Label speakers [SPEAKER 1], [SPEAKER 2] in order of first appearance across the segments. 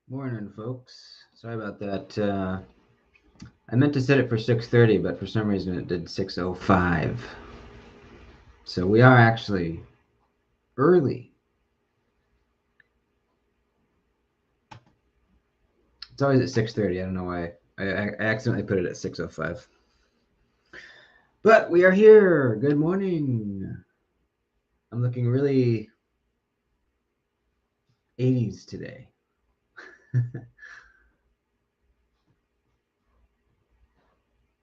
[SPEAKER 1] Morning, folks. Sorry about that. I meant to set it for 6:30, but for some reason it did 6:05. So we are actually early. It's always at 6:30. I don't know why. I accidentally put it at 6:05. But we are here. Good morning. I'm looking really 80s today.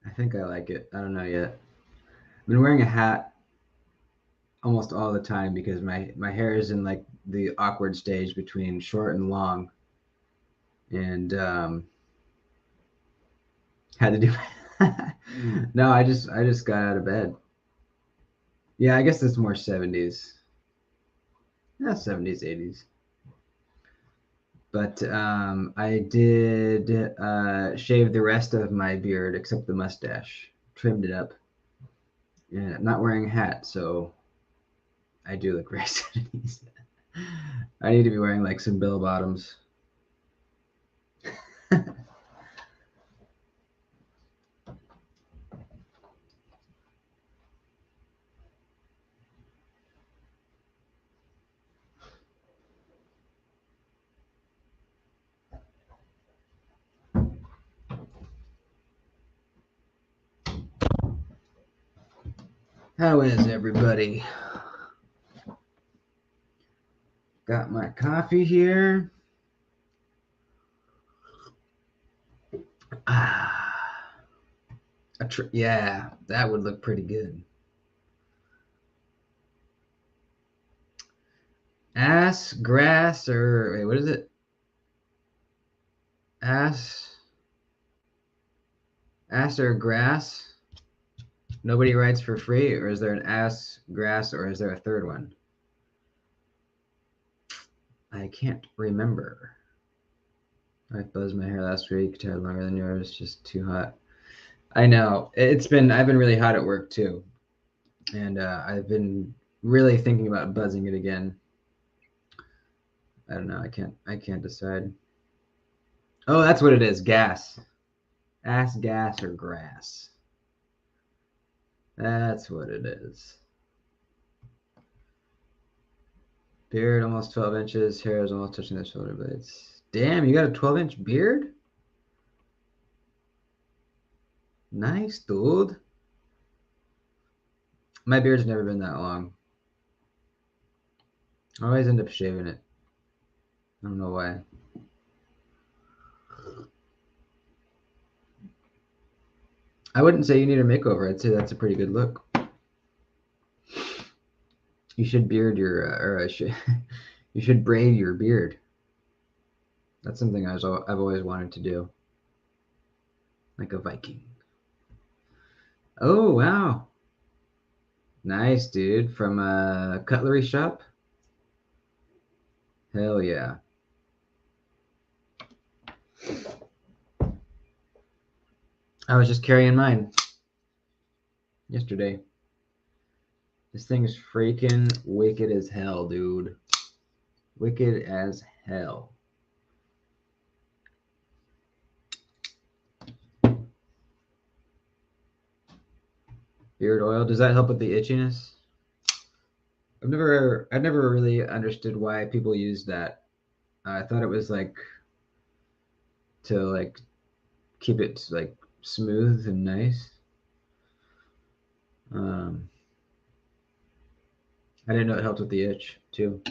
[SPEAKER 1] I think I like it. I don't know yet. I've been wearing a hat almost all the time because my hair is in like the awkward stage between short and long, and had to do. No, I just got out of bed. Yeah, I guess it's more 70s. Yeah, 70s, 80s. But I did shave the rest of my beard except the mustache, trimmed it up, and I'm not wearing a hat, so I do look very 70s. I need to be wearing like some bell bottoms. How is everybody? Got my coffee here. Yeah, that would look pretty good. Ass, grass, or wait, what is it? Ass, ass or grass? Nobody writes for free, or is there an ass, grass, or is there a third one? I can't remember. I buzzed my hair last week, tied longer than yours, just too hot. I know. I've been really hot at work too. And I've been really thinking about buzzing it again. I don't know. I can't decide. Oh, that's what it is. Gas. Ass, gas, or grass. That's what it is. Beard almost 12 inches. Hair is almost touching the shoulder blades. Damn, you got a 12-inch beard? Nice, dude. My beard's never been that long. I always end up shaving it. I don't know why. I wouldn't say you need a makeover. I'd say that's a pretty good look. You should beard your, you should braid your beard. That's something I've always wanted to do, like a Viking. Oh wow, nice dude, from a cutlery shop. Hell yeah. I was just carrying mine yesterday. This thing is freaking wicked as hell, dude. Wicked as hell. Beard oil, does that help with the itchiness? I've never really understood why people use that. I thought it was like to like keep it like smooth and nice. I didn't know it helped with the itch too.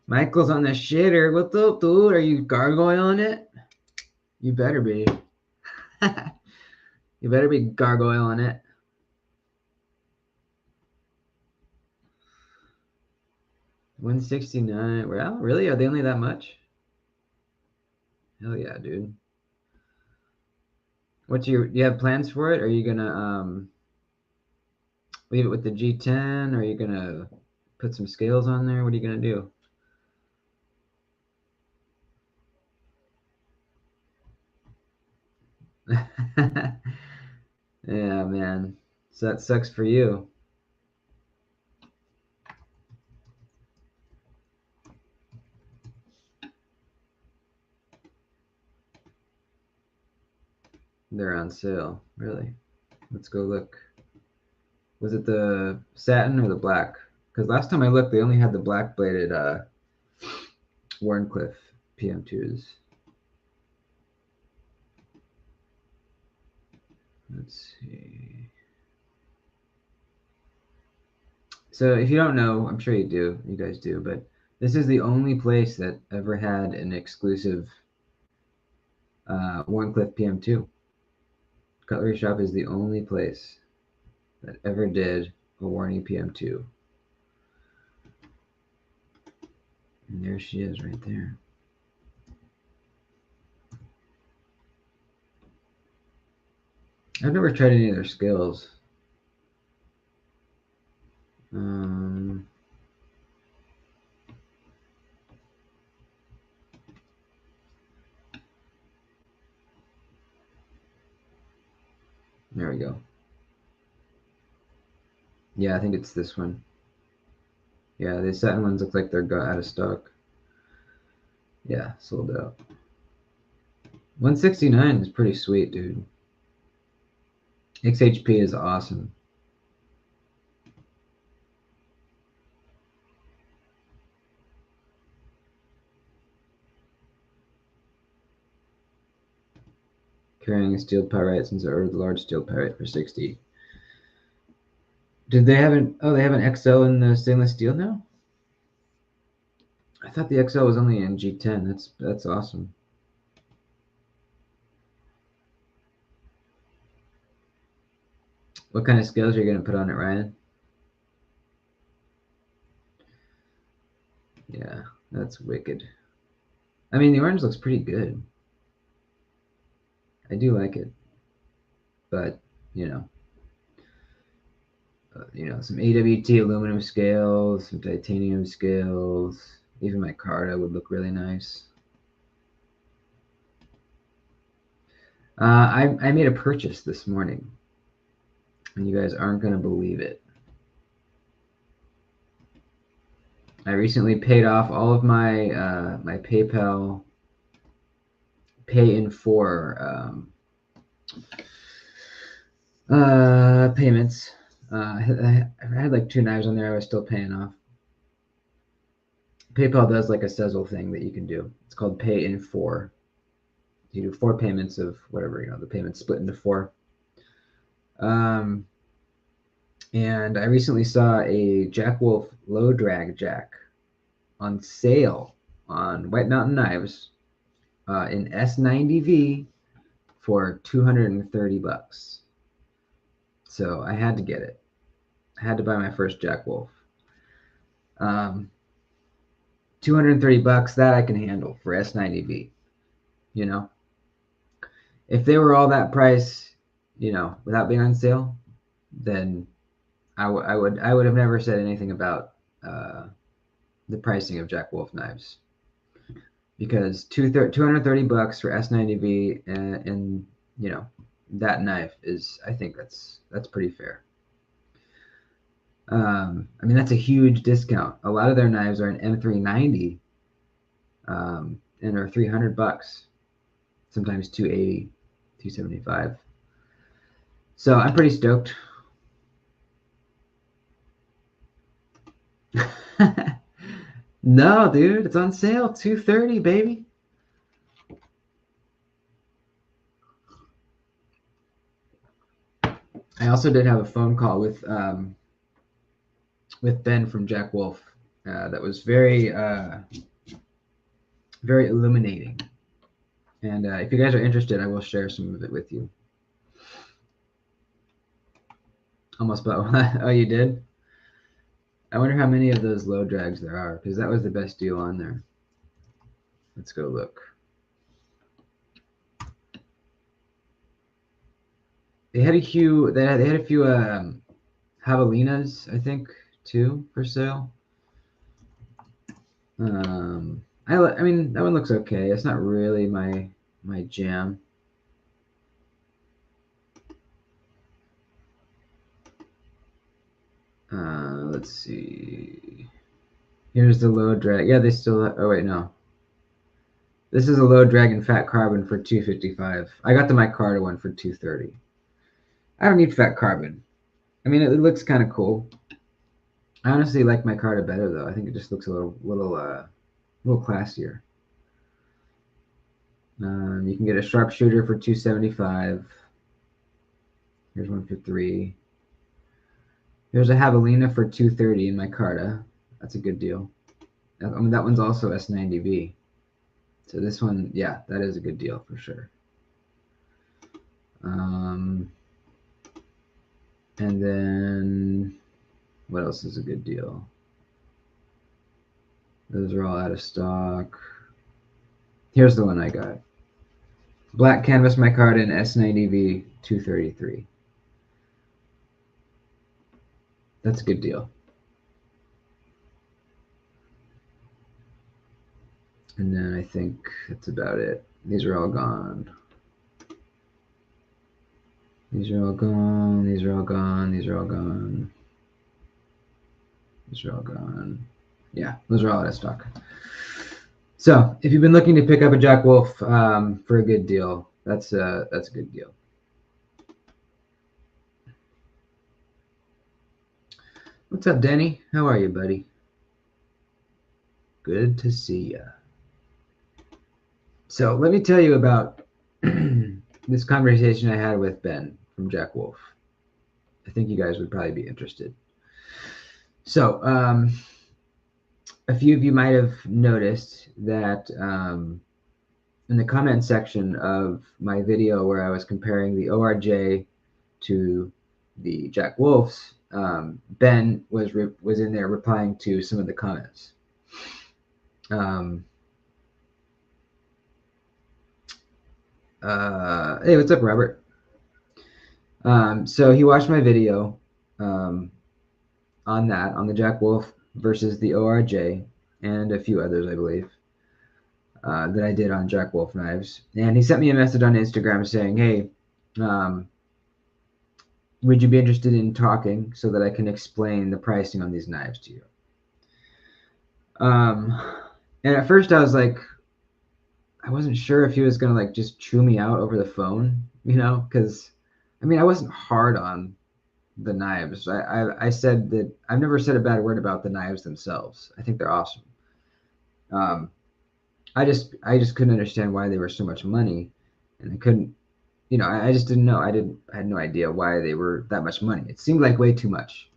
[SPEAKER 1] Michael's on the shitter. What's up, dude? Are you gargoyling it? You better be. You better be gargoyling it. $169. Well, really? Are they only that much? Hell yeah, dude. Do you have plans for it? Are you gonna leave it with the G10? Are you gonna put some scales on there? What are you gonna do? Yeah, man. So that sucks for you. They're on sale. Really? Let's go look. Was it the satin or the black? Because last time I looked, they only had the black bladed Warncliffe PM2s. Let's see. So if you don't know, I'm sure you do. You guys do, but this is the only place that ever had an exclusive Warncliffe PM2. Cutlery Shop is the only place that ever did a Warney PM2. And there she is right there. I've never tried any of their scales. There we go. Yeah, I think it's this one. Yeah, the satin ones look like they're got out of stock. Yeah, sold out. 169 is pretty sweet, dude. XHP is awesome. Carrying a steel pyrite since I ordered the large steel pyrite for 60. Did they have an they have an XL in the stainless steel now? I thought the XL was only in G10. That's awesome. What kind of scales are you gonna put on it, Ryan? Yeah, that's wicked. I mean, the orange looks pretty good. I do like it, but you know, some AWT aluminum scales, some titanium scales, even my Carta would look really nice. I made a purchase this morning, and you guys aren't gonna believe it. I recently paid off all of my my PayPal pay in 4 payments. I had like 2 knives on there I was still paying off. PayPal does like a Sezzle thing that you can do. It's called pay in 4. You do 4 payments of whatever, the payment's split into 4. And I recently saw a Jack Wolf low drag jack on sale on White Mountain Knives in S90V for $230. So I had to get it. I had to buy my first Jack Wolf. $230 that I can handle for S90V. If they were all that price, without being on sale, then I would have never said anything about the pricing of Jack Wolf knives, because $230 for S90V and that knife is, I think that's pretty fair. I mean, that's a huge discount. A lot of their knives are an M390 and are $300, sometimes 280, 275. So I'm pretty stoked. No, dude, it's on sale, $230, baby. I also did have a phone call with Ben from Jack Wolf that was very very illuminating. And if you guys are interested, I will share some of it with you. Almost bought one. Oh, you did? I wonder how many of those low drags there are, because that was the best deal on there. Let's go look. They had a few. They had a few javelinas, I think, too, for sale. I mean, that one looks okay. It's not really my jam. Let's see. Here's the low drag. Yeah, they still. Oh wait, no. This is a low drag and fat carbon for $255. I got the micarta one for $230. I don't need fat carbon. I mean, it looks kind of cool. I honestly like micarta better though. I think it just looks a little classier. You can get a sharpshooter for $275. Here's one for $3. Here's a javelina for $230 in micarta. That's a good deal. I mean, that one's also S90V. So this one, yeah, that is a good deal for sure. And then what else is a good deal? Those are all out of stock. Here's the one I got. Black canvas micarta in S90V 233. That's a good deal. And then I think that's about it. These are all gone. These are all gone. These are all gone. These are all gone. These are all gone. Yeah, those are all out of stock. So if you've been looking to pick up a Jack Wolf for a good deal, that's a good deal. What's up, Denny? How are you, buddy? Good to see ya. So let me tell you about this conversation I had with Ben from Jack Wolf. I think you guys would probably be interested. So a few of you might have noticed that in the comment section of my video where I was comparing the ORJ to the Jack Wolf's, Ben was in there replying to some of the comments. Hey, what's up, Robert? So he watched my video on the Jack Wolf versus the ORJ and a few others, I believe, that I did on Jack Wolf knives. And he sent me a message on Instagram saying, hey, would you be interested in talking so that I can explain the pricing on these knives to you? And at first I was like, I wasn't sure if he was going to like just chew me out over the phone, because I mean, I wasn't hard on the knives. I said that I've never said a bad word about the knives themselves. I think they're awesome. I just couldn't understand why they were so much money, and I couldn't, I just didn't know. I had no idea why they were that much money. It seemed like way too much,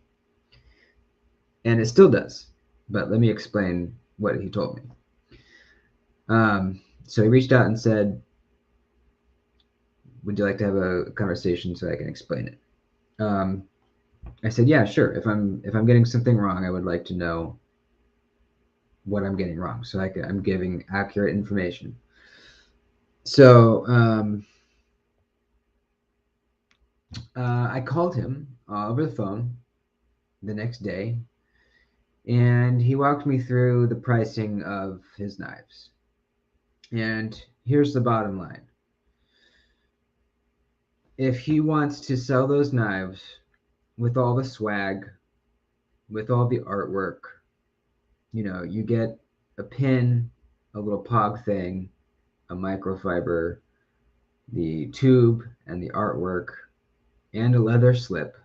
[SPEAKER 1] and it still does. But let me explain what he told me. So he reached out and said, would you like to have a conversation so I can explain it? I said, yeah, sure. If I'm getting something wrong, I would like to know what I'm getting wrong, so I'm giving accurate information. So I called him over the phone the next day, and he walked me through the pricing of his knives. And here's the bottom line. If he wants to sell those knives with all the swag, with all the artwork, you get a pin, a little pog thing, a microfiber, the tube and the artwork, and a leather slip.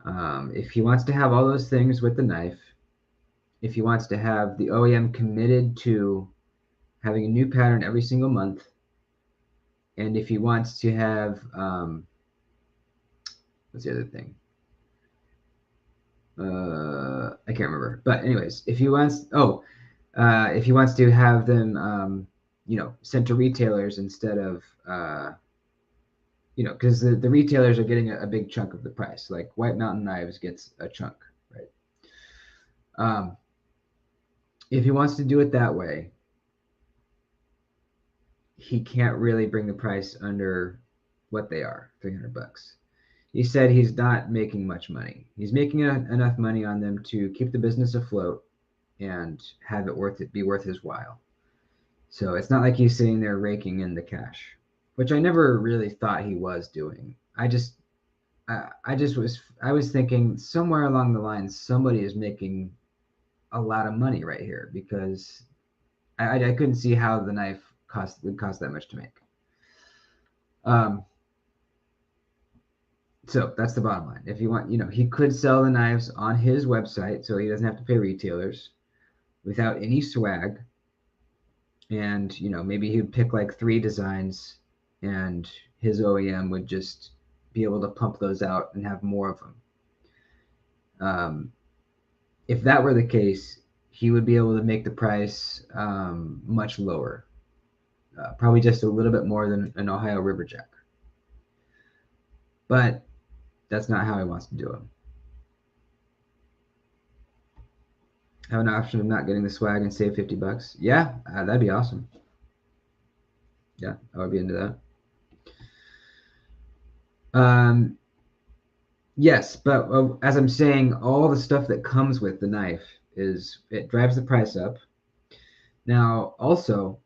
[SPEAKER 1] If he wants to have all those things with the knife, if he wants to have the OEM committed to having a new pattern every single month, and if he wants to have, what's the other thing? I can't remember. But anyways, if he wants to have them, sent to retailers instead of, because the retailers are getting a big chunk of the price. Like White Mountain Knives gets a chunk, right? If he wants to do it that way, he can't really bring the price under what they are, $300. He said he's not making much money. He's making enough money on them to keep the business afloat and have it be worth his while. So it's not like he's sitting there raking in the cash, which I never really thought he was doing. I was thinking somewhere along the line somebody is making a lot of money right here, because I couldn't see how the knife would cost that much to make. So that's the bottom line. If you want, he could sell the knives on his website, so he doesn't have to pay retailers without any swag. And maybe he'd pick like 3 designs, and his OEM would just be able to pump those out and have more of them. If that were the case, he would be able to make the price much lower, probably just a little bit more than an Ohio Riverjack. But that's not how he wants to do it. Have an option of not getting the swag and save $50. Yeah, that'd be awesome. Yeah, I would be into that. Yes, but as I'm saying, all the stuff that comes with the knife it drives the price up. Now, also,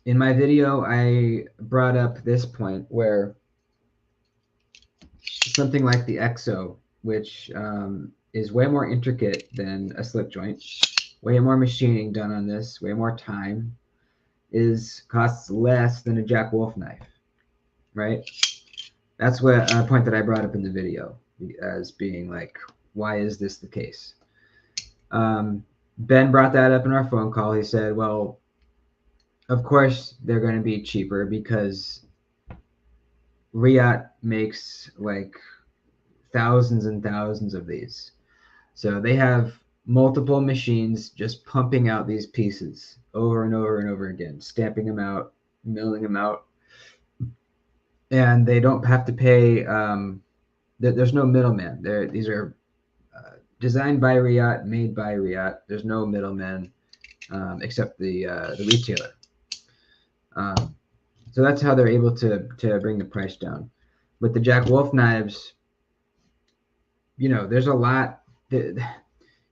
[SPEAKER 1] in my video, I brought up this point where something like the EXO, which is way more intricate than a slip joint, way more machining done on this, way more time, costs less than a Jack Wolf knife, right? That's what a point that I brought up in the video as being like, why is this the case? Ben brought that up in our phone call. He said, well, of course they're going to be cheaper because Riot makes like thousands and thousands of these. So they have multiple machines just pumping out these pieces over and over and over again, stamping them out, milling them out. And they don't have to pay, there's no middleman. These are designed by Riot, made by Riot. There's no middleman except the retailer. So that's how they're able to bring the price down. With the Jack Wolf knives, there's a lot. You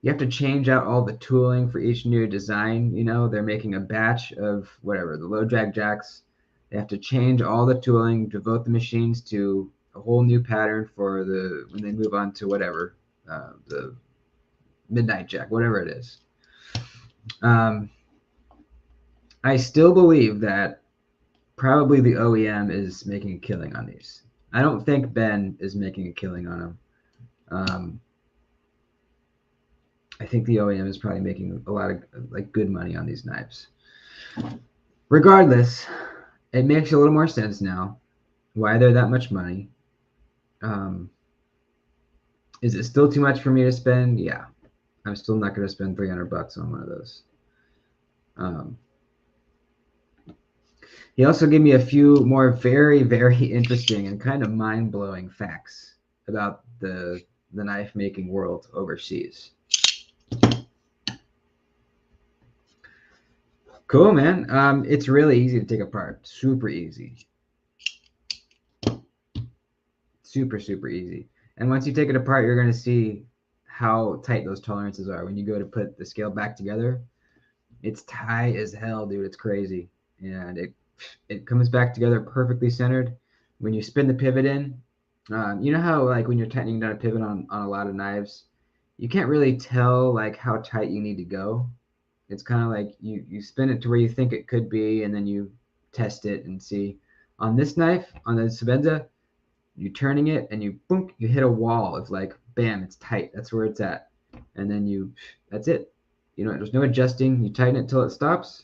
[SPEAKER 1] have to change out all the tooling for each new design. They're making a batch of whatever, the low drag jacks. They have to change all the tooling, devote the machines to a whole new pattern for when they move on to whatever, the Midnight Jack, whatever it is. I still believe that probably the OEM is making a killing on these. I don't think Ben is making a killing on them. I think the OEM is probably making a lot of like good money on these knives. Regardless, it makes a little more sense now why they're that much money. Is it still too much for me to spend? Yeah, I'm still not going to spend $300 on one of those. He also gave me a few more very, very interesting and kind of mind-blowing facts about the knife-making world overseas. Cool, man. It's really easy to take apart. Super easy. Super, super easy. And once you take it apart, you're going to see how tight those tolerances are. When you go to put the scale back together, it's tight as hell, dude. It's crazy. And it comes back together perfectly centered. When you spin the pivot in, you know how like when you're tightening down a pivot on a lot of knives, you can't really tell like how tight you need to go. It's kind of like you spin it to where you think it could be, and then you test it and see. On this knife, on the Sebenza, you're turning it and you boom, you hit a wall. It's like bam, it's tight. That's where it's at. And then that's it. There's no adjusting. You tighten it till it stops.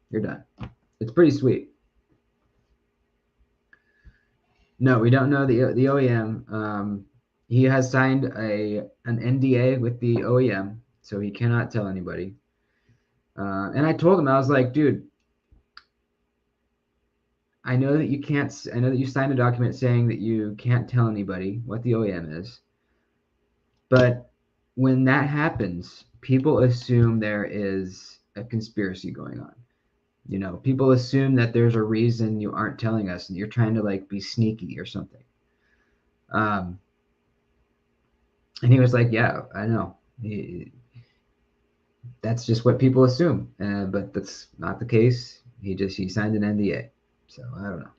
[SPEAKER 1] You're done. It's pretty sweet. No, we don't know the OEM. He has signed an NDA with the OEM, so he cannot tell anybody. And I told him, I was like, dude, I know that you signed a document saying that you can't tell anybody what the OEM is. But when that happens, people assume there is a conspiracy going on. People assume that there's a reason you aren't telling us and you're trying to like be sneaky or something. And he was like, yeah, I know. That's just what people assume. But that's not the case. He signed an NDA. So I don't know.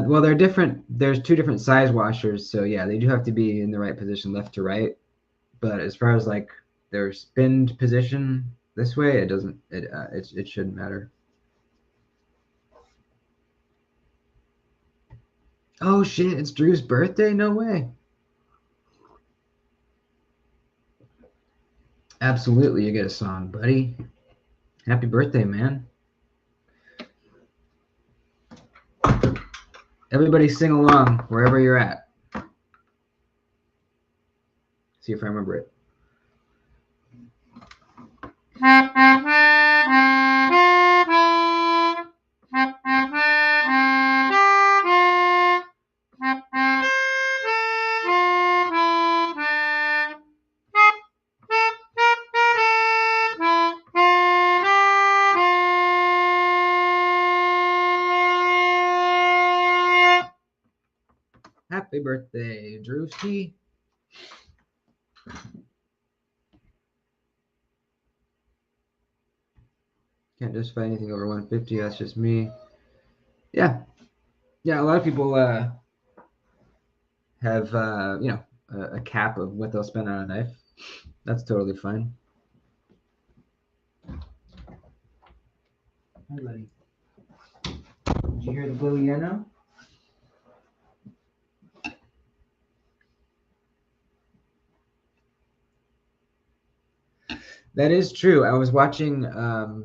[SPEAKER 1] Well, they're different. There's 2 different size washers. So yeah, they do have to be in the right position, left to right. But as far as like their spinned position this way, it doesn't. It shouldn't matter. Oh shit! It's Drew's birthday. No way. Absolutely, you get a song, buddy. Happy birthday, man. Everybody sing along wherever you're at. See if I remember it. Happy birthday, Drewski. Can't justify anything over 150. That's just me. Yeah. Yeah, a lot of people have, a cap of what they'll spend on a knife. That's totally fine. Hi, buddy. Did you hear the blue piano? That is true. I was watching a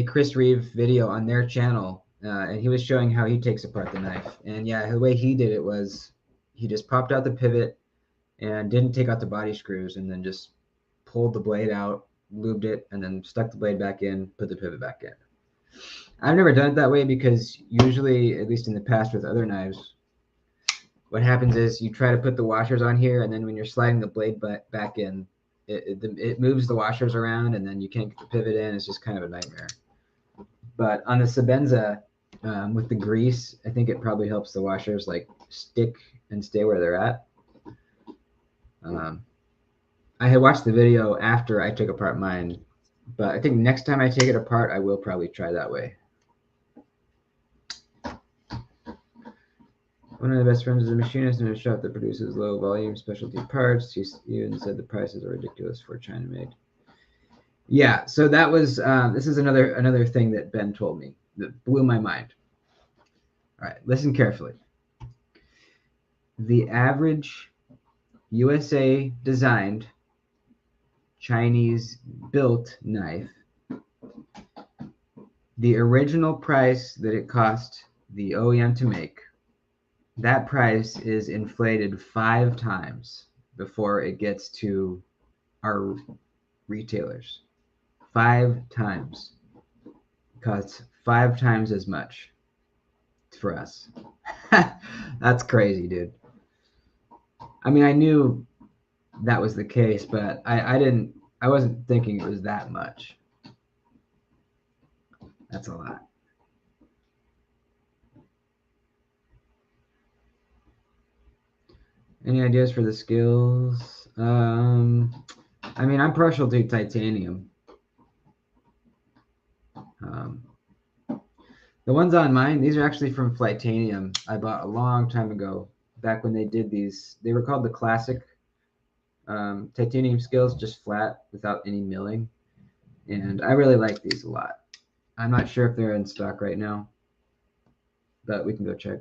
[SPEAKER 1] Chris Reeve video on their channel, and he was showing how he takes apart the knife. And yeah, the way he did it was he just popped out the pivot and didn't take out the body screws, and then just pulled the blade out, lubed it, and then stuck the blade back in, put the pivot back in. I've never done it that way because usually, at least in the past with other knives, what happens is you try to put the washers on here, and then when you're sliding the blade back in, it moves the washers around, and then you can't get the pivot in. It's just kind of a nightmare. But on the Sebenza, with the grease, I think it probably helps the washers like stick and stay where they're at. I had watched the video after I took apart mine, but I think next time I take it apart, I will probably try that way. One of my best friends is a machinist in a shop that produces low volume specialty parts. He even said the prices are ridiculous for China made. Yeah, so that was this is another thing that Ben told me that blew my mind. All right, listen carefully. The average USA designed Chinese built knife, the original price that it cost the OEM to make, that price is inflated 5 times before it gets to our retailers. 5 times. It costs 5 times as much for us. That's crazy, dude. I mean, I knew that was the case, but I wasn't thinking it was that much. That's a lot. Any ideas for the skills? I mean, I'm partial to titanium. The ones on mine, these are actually from Flightanium. I bought a long time ago, back when they did these. They were called the classic titanium skills, just flat without any milling. And I really like these a lot. I'm not sure if they're in stock right now, but we can go check.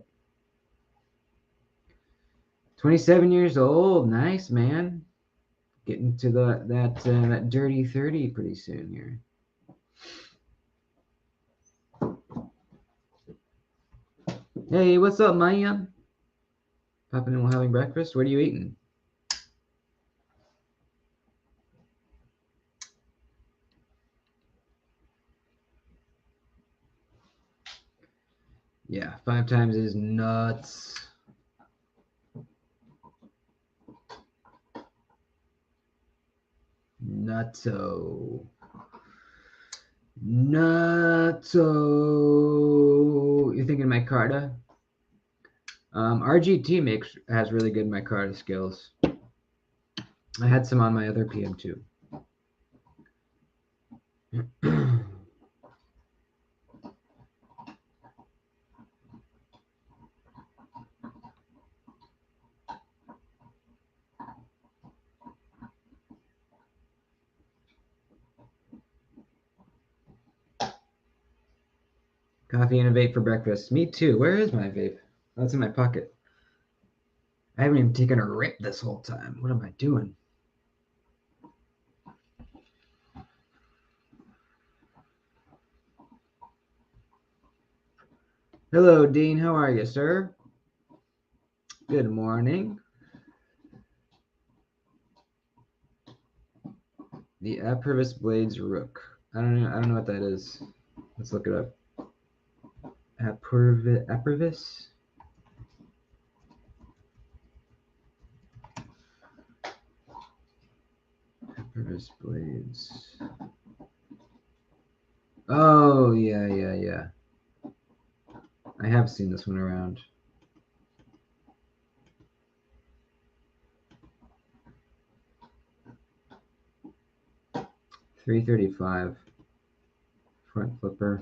[SPEAKER 1] 27 years old, nice man. Getting to that dirty 30 pretty soon here. Hey, what's up, Maya? Popping in while having breakfast. What are you eating? Yeah, 5 times is nuts. Nutso. You're thinking micarta? RGT has really good micarta skills. I had some on my other PM2. Coffee and a vape for breakfast. Me too. Where is my vape? Oh, it's in my pocket. I haven't even taken a rip this whole time. What am I doing? Hello, Dean. How are you, sir? Good morning. The Apurvis Blades Rook. I don't know what that is. Let's look it up. Apurvis? Apurvis Blades. Oh, yeah. I have seen this one around. $335. Front flipper.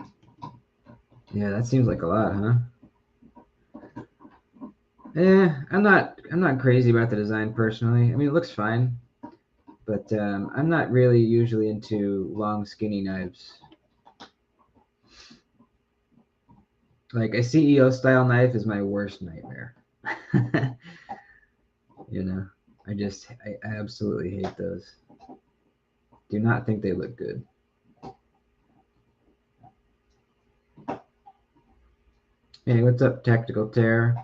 [SPEAKER 1] Yeah, that seems like a lot, huh? I'm not crazy about the design personally. I mean, it looks fine, but I'm not really usually into long, skinny knives. Like a CEO style knife is my worst nightmare. You know, I absolutely hate those. Do not think they look good. Hey, what's up, Tactical Tear?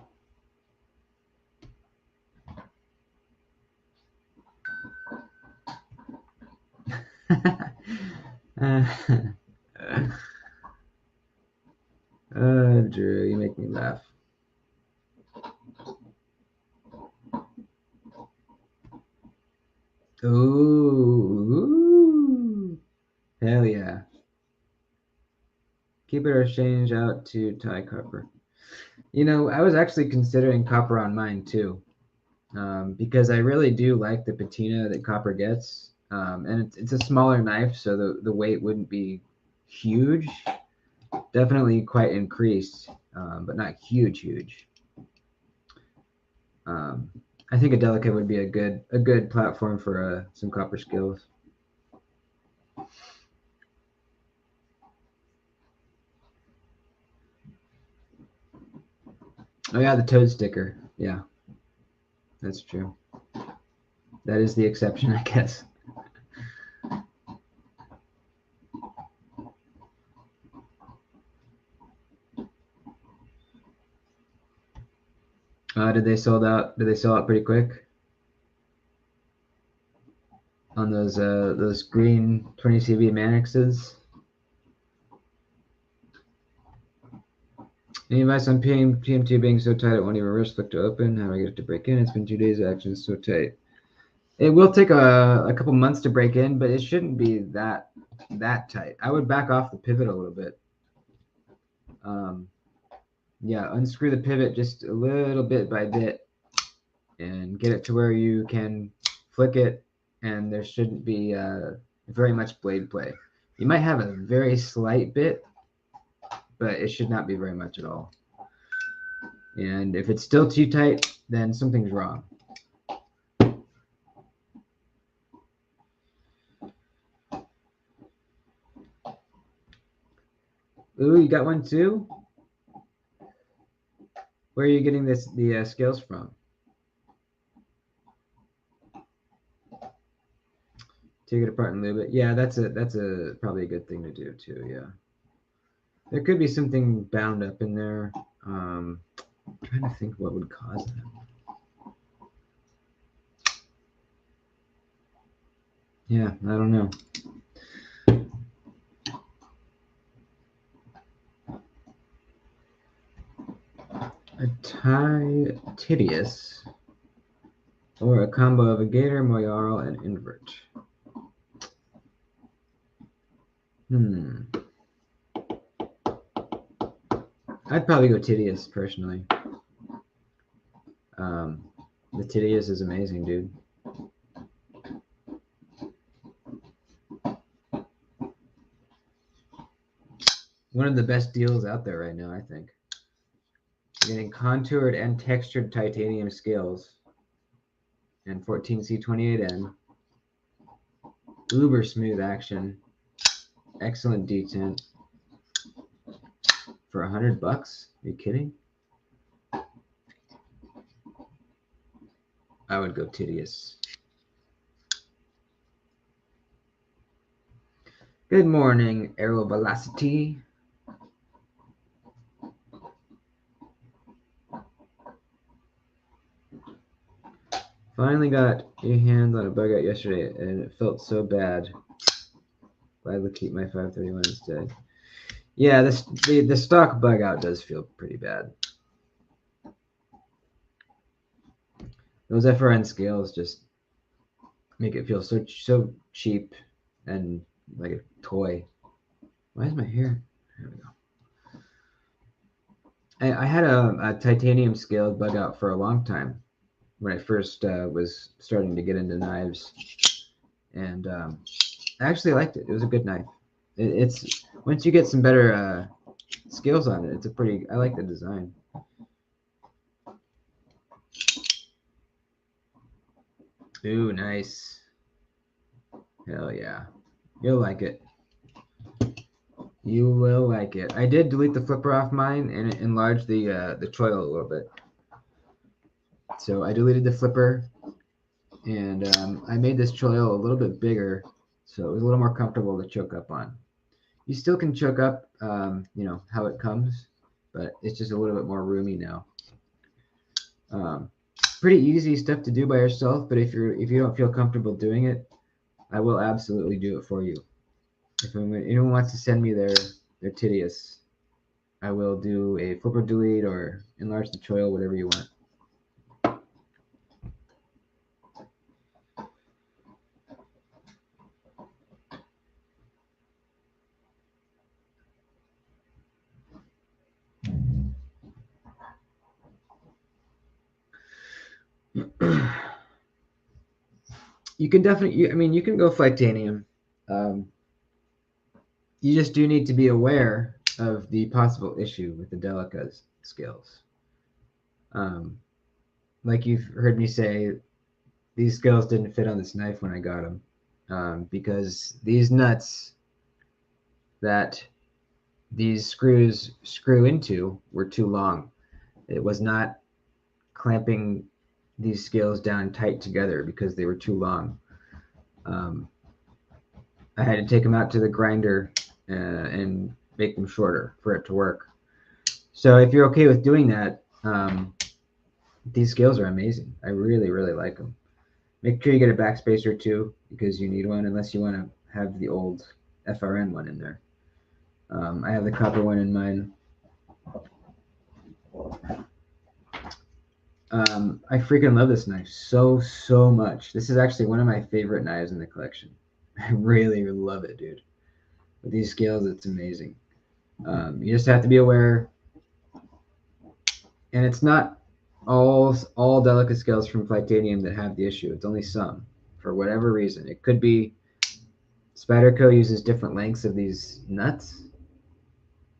[SPEAKER 1] Drew, you make me laugh. Ooh, hell yeah. Keep it or change out to tie copper. You know, I was actually considering copper on mine too, because I really do like the patina that copper gets. And it's a smaller knife, so the weight wouldn't be huge. Definitely quite increased, but not huge. Um, I think a delicate would be a good platform for some copper skills. Oh yeah, the toad sticker. Yeah, that's true. That is the exception, I guess. Did they sold out? Did they sell out pretty quick on those green 20 CV Manixes? Any advice on PMT being so tight it won't even risk click to open? How do I get it to break in? It's been 2 days. Action is so tight. It will take a couple months to break in, but it shouldn't be that tight. I would back off the pivot a little bit. Yeah, unscrew the pivot just a little bit by bit and get it to where you can flick it, and there shouldn't be very much blade play. You might have a very slight bit, but it should not be very much at all. And if it's still too tight, then something's wrong. Ooh, you got one too? Where are you getting the scales from? Take it apart and lube it. Yeah, that's probably a good thing to do too. Yeah, there could be something bound up in there. I'm trying to think what would cause that. Yeah, I don't know. A Titius, or a combo of a Gator, Moyarl, and Invert. I'd probably go Titius personally. The Titius is amazing, dude. One of the best deals out there right now, I think. You're getting contoured and textured titanium scales and 14C28N. Uber smooth action. Excellent detent. for $100? Are you kidding? I would go tedious. Good morning, Aero Velocity. Finally got your hands on a bug out yesterday, and it felt so bad. Glad to keep my 531 instead. Yeah, the stock bug out does feel pretty bad. Those FRN scales just make it feel so cheap and like a toy. Why is my hair? There we go. I had a titanium scaled bug out for a long time when I first was starting to get into knives, and I actually liked it. It was a good knife. It's once you get some better scales on it, it's a pretty. I like the design. Ooh, nice. Hell yeah. You'll like it. You will like it. I did delete the flipper off mine and it enlarged the choil a little bit. So I deleted the flipper and I made this choil a little bit bigger so it was a little more comfortable to choke up on. You still can choke up, you know, how it comes, but it's just a little bit more roomy now. Pretty easy stuff to do by yourself, but if you don't feel comfortable doing it, I will absolutely do it for you. If anyone wants to send me their tedious, I will do a flipper delete or enlarge the choil, whatever you want. You can definitely, I mean, you can go Flightanium. You just do need to be aware of the possible issue with the Delica's scales. Like you've heard me say, these scales didn't fit on this knife when I got them because these nuts that these screws screw into were too long. It was not clamping these scales down tight together because they were too long. I had to take them out to the grinder and make them shorter for it to work. So if you're okay with doing that, these scales are amazing. I really, really like them. Make sure you get a backspacer too, because you need one, unless you want to have the old FRN one in there. I have the copper one in mine. I freaking love this knife so much. This is actually one of my favorite knives in the collection. I really love it, dude. With these scales, it's amazing. You just have to be aware, and it's not all Delica scales from Flightanium that have the issue. It's only some, for whatever reason. It could be Spyderco uses different lengths of these nuts.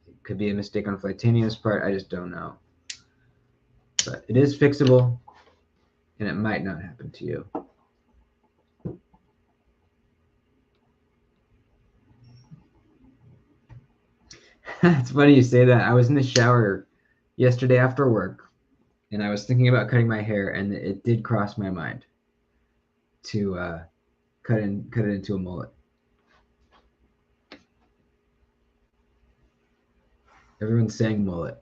[SPEAKER 1] It could be a mistake on Flightanium's part. I just don't know. But it is fixable, and it might not happen to you. It's funny you say that. I was in the shower yesterday after work, and I was thinking about cutting my hair, and it did cross my mind to cut it into a mullet. Everyone's saying mullet.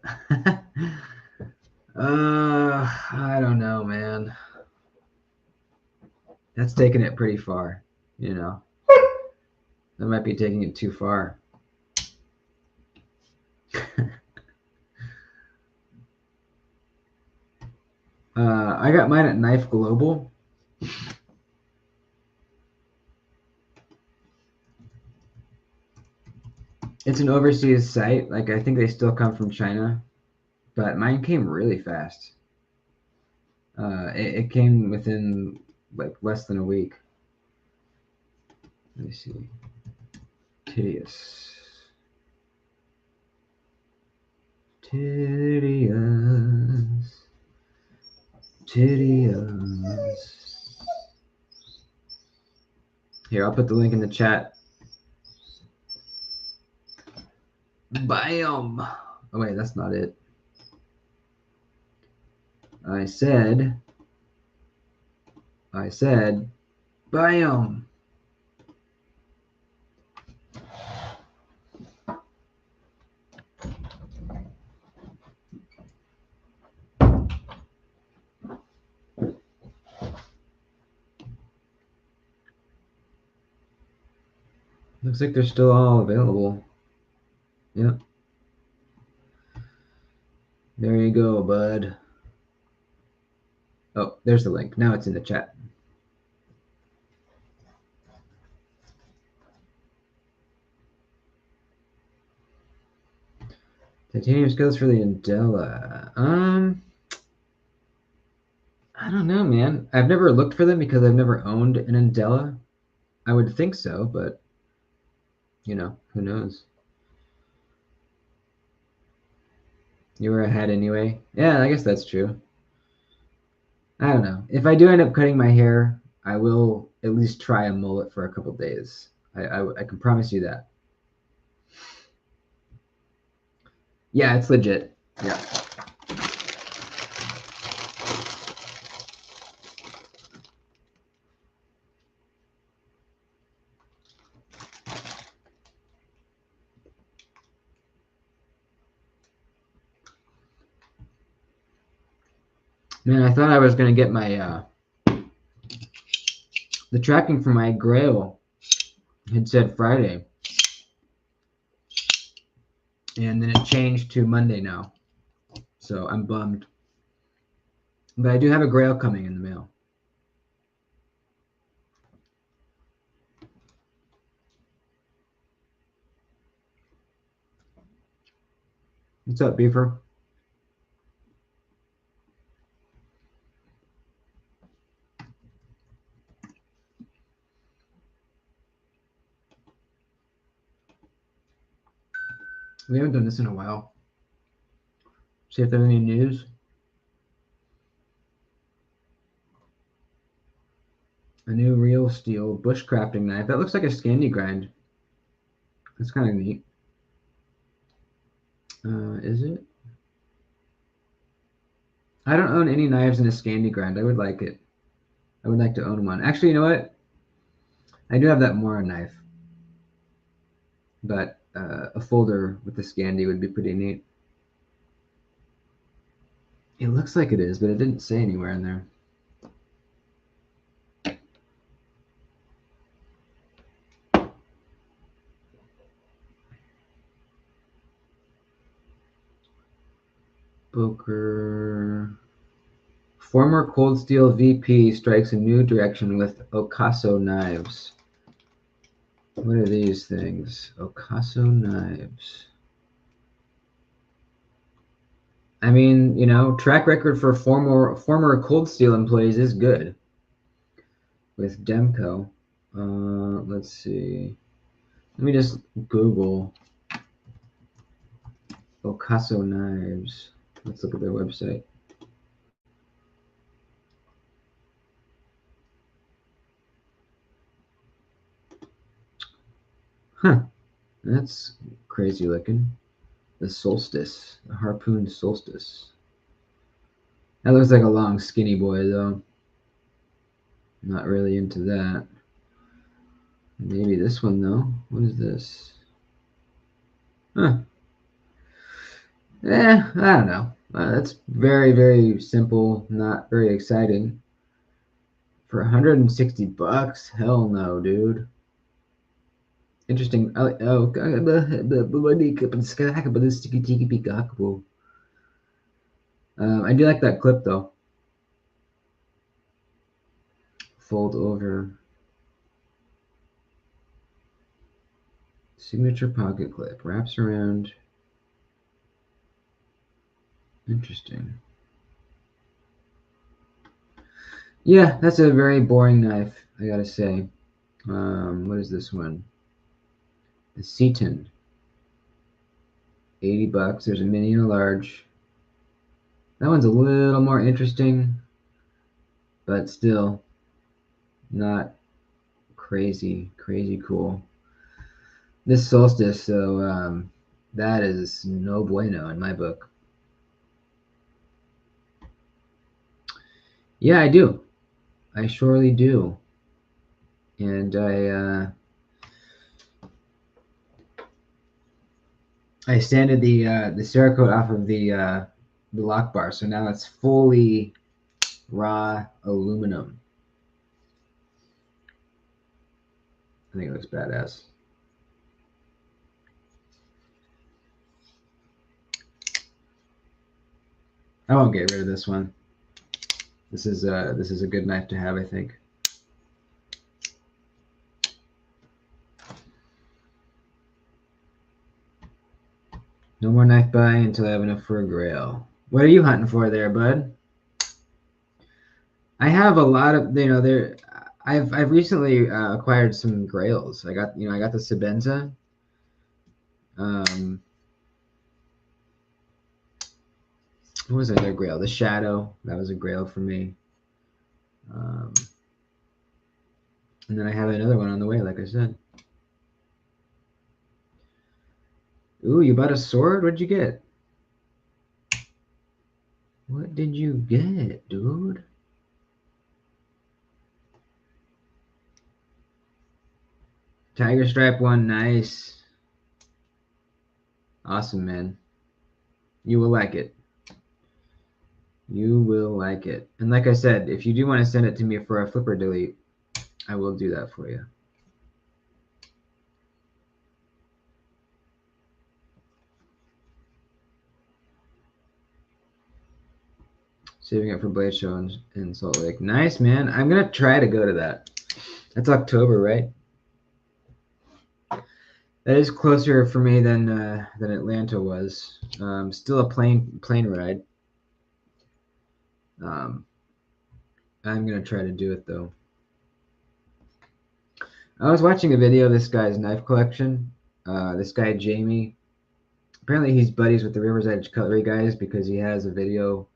[SPEAKER 1] I don't know, man. That's taking it pretty far, you know. That might be taking it too far. I got mine at Knife Global. It's an overseas site. Like, I think they still come from China, but mine came really fast. It came within like less than a week. Let me see. Tedious. Here, I'll put the link in the chat. Bam! Oh wait, that's not it. I said, biome. Looks like they're still all available. Yep. There you go, bud. Oh, there's the link. Now it's in the chat. Titanium skills for the Andela. I don't know, man. I've never looked for them because I've never owned an Andela. I would think so, but you know, who knows? You were ahead anyway. Yeah, I guess that's true. I don't know. If I do end up cutting my hair, I will at least try a mullet for a couple days. I can promise you that. Yeah, it's legit. Yeah. Man, I thought I was gonna get my the tracking for my Grail had said Friday, and then it changed to Monday now. So I'm bummed. But I do have a Grail coming in the mail. What's up, Beaver? We haven't done this in a while. See if there's any news. A new real steel bushcrafting knife. That looks like a Scandi grind. That's kind of neat. Is it? I don't own any knives in a Scandi grind. I would like it. I would like to own one. Actually, you know what? I do have that Mora knife. But a folder with the Scandi would be pretty neat. It looks like it is, but it didn't say anywhere in there. Booker. Former Cold Steel VP strikes a new direction with Okaso knives. What are these things? Okaso knives. I mean, you know, track record for former Cold Steel employees is good. With Demco. Let's see. Let me just Google Okaso knives. Let's look at their website. Huh. That's crazy looking. The Solstice. The Harpoon Solstice. That looks like a long skinny boy though. Not really into that. Maybe this one though. What is this? Huh. I don't know. That's very, very simple. Not very exciting. For 160 bucks? Hell no, dude. Interesting. I do like that clip though. Fold over. Signature pocket clip. Wraps around. Interesting. Yeah, that's a very boring knife, I gotta say. What is this one? The Seaton. 80 bucks. There's a mini and a large. That one's a little more interesting, but still not crazy cool. This Solstice, so That is no bueno in my book. Yeah, I do. I surely do. And I sanded the Cerakote off of the lock bar, so now it's fully raw aluminum. I think it looks badass. I won't get rid of this one. This is a good knife to have, I think. No more knife buying until I have enough for a grail. What are you hunting for there, bud? I have a lot of, there. I've recently acquired some grails. I got the Sebenza. Um, what was the other grail? The Shadow. That was a grail for me. Um, and then I have another one on the way, like I said. Ooh, you bought a sword? What'd you get? What did you get, dude? Tiger Stripe one, nice. Awesome, man. You will like it. You will like it. And like I said, if you do want to send it to me for a flipper delete, I will do that for you. Saving it for Blade Show in Salt Lake. Nice, man. I'm going to try to go to that. That's October, right? That is closer for me than Atlanta was. Still a plane ride. I'm going to try to do it, though. I was watching a video of this guy's knife collection. This guy, Jamie. Apparently, he's buddies with the River's Edge Cutlery guys because he has a video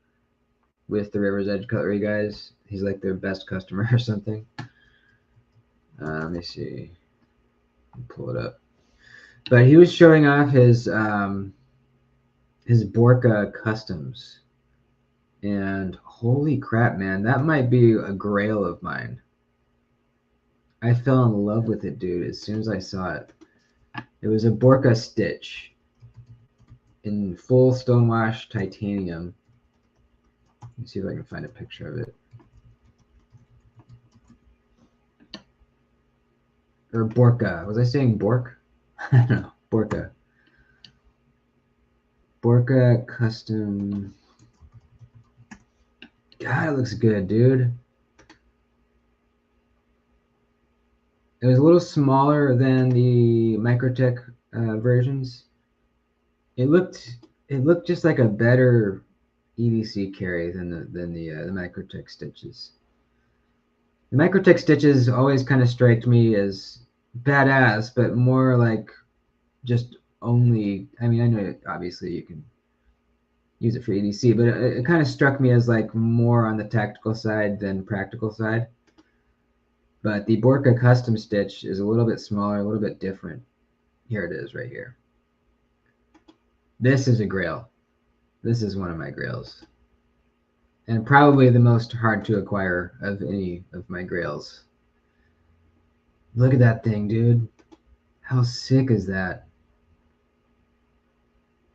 [SPEAKER 1] with the River's Edge Cutlery guys. He's like their best customer or something. Let me see. Pull it up. But he was showing off his Borka customs. And holy crap, man, that might be a grail of mine. I fell in love with it, dude, as soon as I saw it. It was a Borka stitch in full stonewash titanium. Let me see if I can find a picture of it. Or Borka. Was I saying Bork? I don't know. Borka. Borka custom. God, it looks good, dude. It was a little smaller than the Microtech versions. It looked just like a better EDC carry than the Microtech stitches. The Microtech stitches always kind of strike me as badass, but more like just only. I mean, I know obviously you can use it for EDC, but it kind of struck me as like more on the tactical side than practical side. But the Borka custom stitch is a little bit smaller, a little bit different. Here it is right here. This is a grail. This is one of my grails. And probably the most hard to acquire of any of my grails. Look at that thing, dude. How sick is that?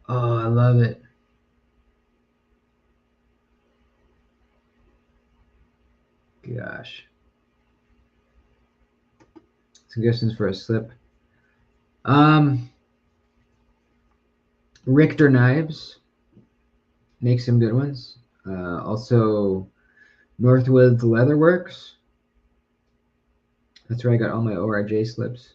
[SPEAKER 1] Oh, I love it. Gosh. Suggestions for a slip. Richter Knives. Make some good ones. Also, Northwoods Leatherworks. That's where I got all my ORJ slips.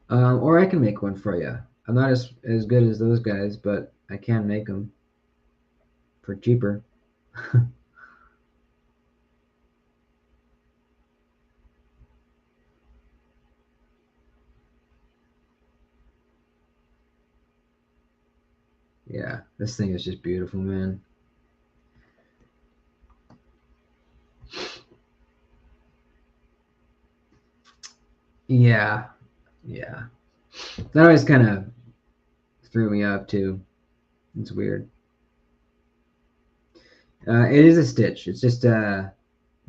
[SPEAKER 1] Or I can make one for you. I'm not as good as those guys, but I can make them for cheaper. Yeah, this thing is just beautiful, man. Yeah, yeah. That always kind of threw me off too. It's weird. It is a stitch. It's just the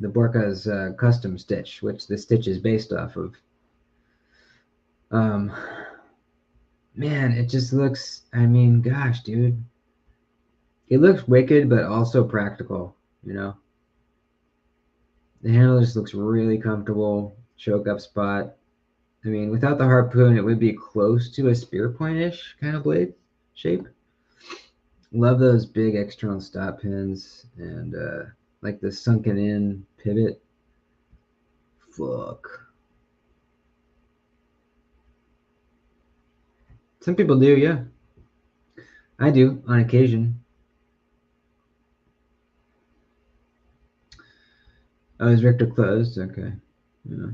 [SPEAKER 1] Borka's custom stitch, which the stitch is based off of. Um, man, it just looks. I mean, gosh, dude, it looks wicked, but also practical. You know, the handle just looks really comfortable. Choke up spot. I mean, without the harpoon, it would be close to a spear point-ish kind of blade shape. Love those big external stop pins and like the sunken in pivot. Fuck. Some people do, yeah. I do on occasion. Oh, is Richter closed? Okay. Yeah.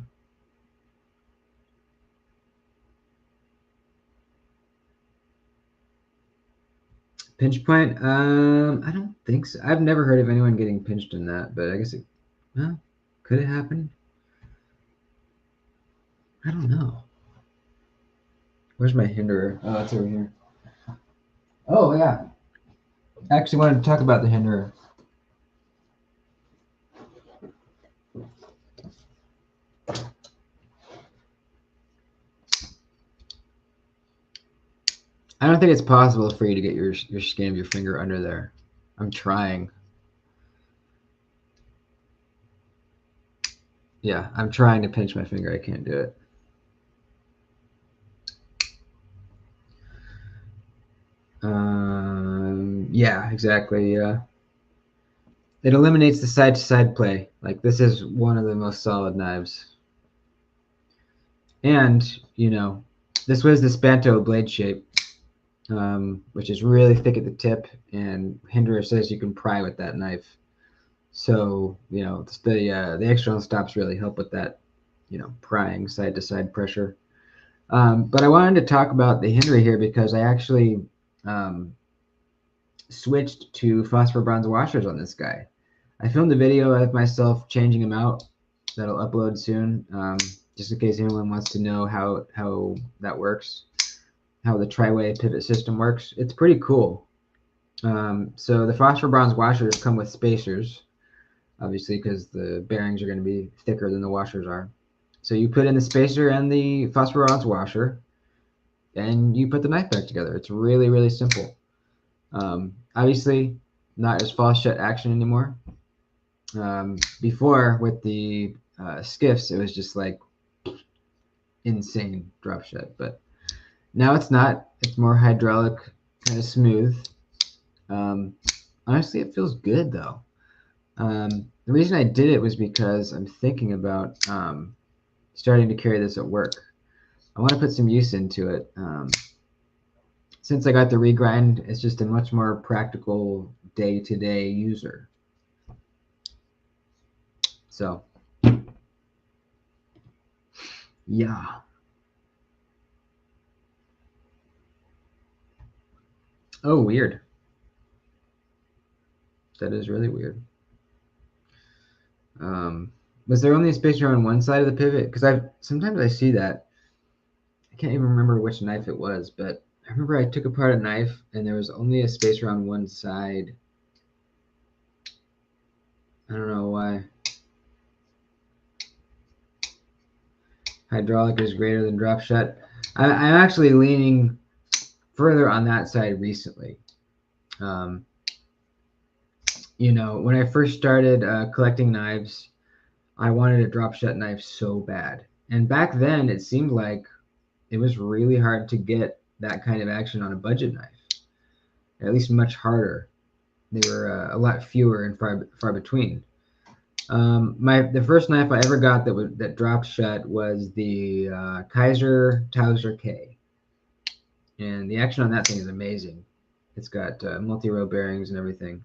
[SPEAKER 1] Pinch point? I don't think so. I've never heard of anyone getting pinched in that, but I guess it, well, could it happen? I don't know. Where's my hinderer? Oh, it's over here. Oh, yeah. I actually wanted to talk about the hinderer. I don't think it's possible for you to get your skin of your finger under there. I'm trying. Yeah, I'm trying to pinch my finger. I can't do it. Yeah, exactly. Yeah. It eliminates the side-to-side play. Like, this is one of the most solid knives. And, you know, this was the Spanto blade shape, which is really thick at the tip, and Hinderer says you can pry with that knife. So, you know, the external stops really help with that, you know, prying side-to-side pressure. But I wanted to talk about the Hinderer here because I actually switched to phosphor bronze washers on this guy. I filmed a video of myself changing them out that'll upload soon, just in case anyone wants to know how that works, how the tri-way pivot system works. It's pretty cool. So the phosphor bronze washers come with spacers, obviously, because the bearings are going to be thicker than the washers are. So you put in the spacer and the phosphor bronze washer, and you put the knife back together. It's really, really simple. Obviously, not as false shut action anymore. Before, with the skiffs, it was just like insane drop shut, but now it's not. It's more hydraulic, kind of smooth. Honestly, it feels good though. The reason I did it was because I'm thinking about starting to carry this at work. I want to put some use into it. Since I got the regrind, it's just a much more practical day-to-day user. So, yeah. Oh, weird. That is really weird. Was there only a spacer on one side of the pivot? Because sometimes I see that. I can't even remember which knife it was, but I remember I took apart a knife and there was only a spacer on one side. I don't know why. Hydraulic is greater than drop shut. I'm actually leaning further on that side recently. You know, when I first started collecting knives, I wanted a drop shut knife so bad. And back then, it seemed like it was really hard to get that kind of action on a budget knife. At least much harder. They were a lot fewer and far between. The first knife I ever got that dropped shut was the Kaiser Towser K, and the action on that thing is amazing. It's got multi-row bearings and everything.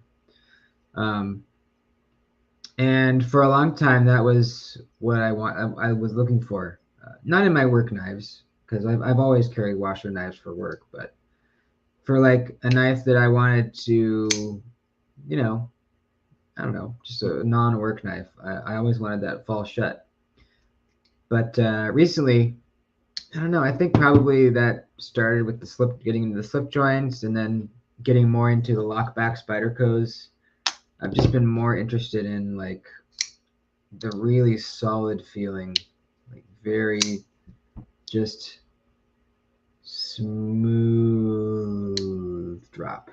[SPEAKER 1] And for a long time, that was what I was looking for. Not in my work knives, because I've always carried washer knives for work, but for like a knife that I wanted to, you know, I don't know, just a non-work knife. I always wanted that fall shut. But recently, I don't know. I think probably that started with getting into the slip joints, and then getting more into the lockback Spydercos. I've just been more interested in like the really solid feeling, like very just smooth drop.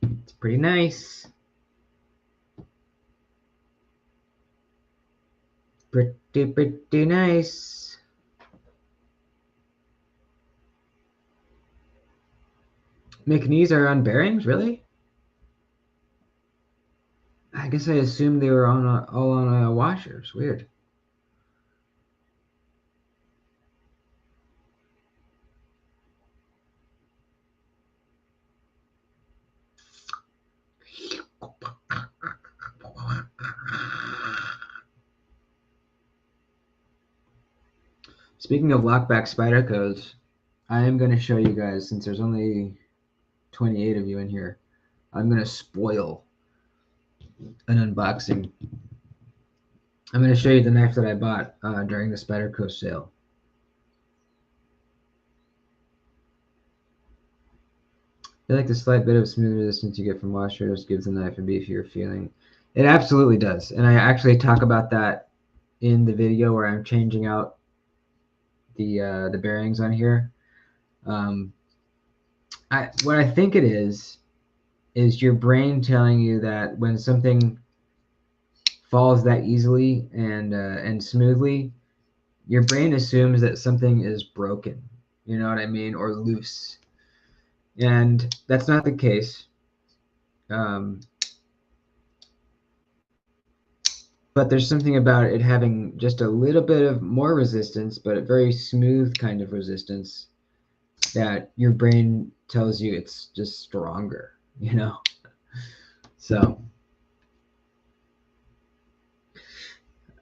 [SPEAKER 1] It's pretty nice. Pretty nice. McNees are on bearings, really? I guess I assumed they were all on washers. Weird. Speaking of lockback Spydercos, I am going to show you guys, since there's only 28 of you in here, I'm going to spoil an unboxing. I'm going to show you the knife that I bought during the Spyderco sale. I feel like the slight bit of smooth resistance you get from washers gives the knife a beefier feeling. It absolutely does, and I actually talk about that in the video where I'm changing out the bearings on here. What I think it is your brain telling you that when something falls that easily and smoothly, your brain assumes that something is broken. You know what I mean, or loose, and that's not the case. Um, but there's something about it having just a little bit of more resistance, but a very smooth kind of resistance that your brain tells you it's just stronger, you know? So,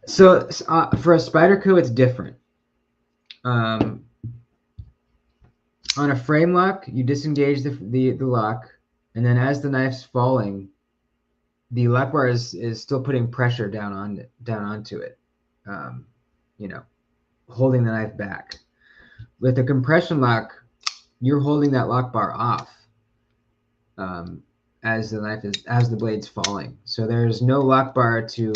[SPEAKER 1] for a Spyderco, it's different. On a frame lock, you disengage the lock, and then as the knife's falling, the lock bar is still putting pressure down onto it, um, you know, holding the knife back. With a compression lock, you're holding that lock bar off as the blade's falling. So there's no lock bar to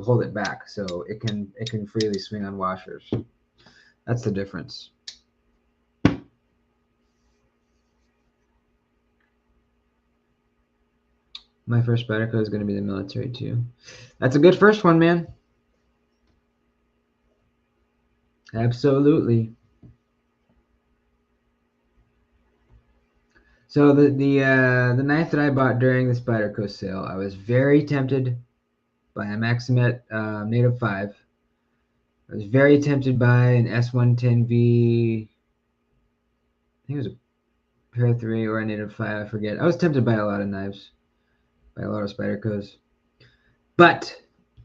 [SPEAKER 1] hold it back, so it can freely swing on washers. That's the difference. My first Spyderco is going to be the military too. That's a good first one, man. Absolutely. So the knife that I bought during the Spyderco sale, I was very tempted by a Maximet Native 5. I was very tempted by an S110V. I think it was a Pair 3 or a Native 5. I forget. I was tempted by a lot of knives, by a lot of Spydercos, but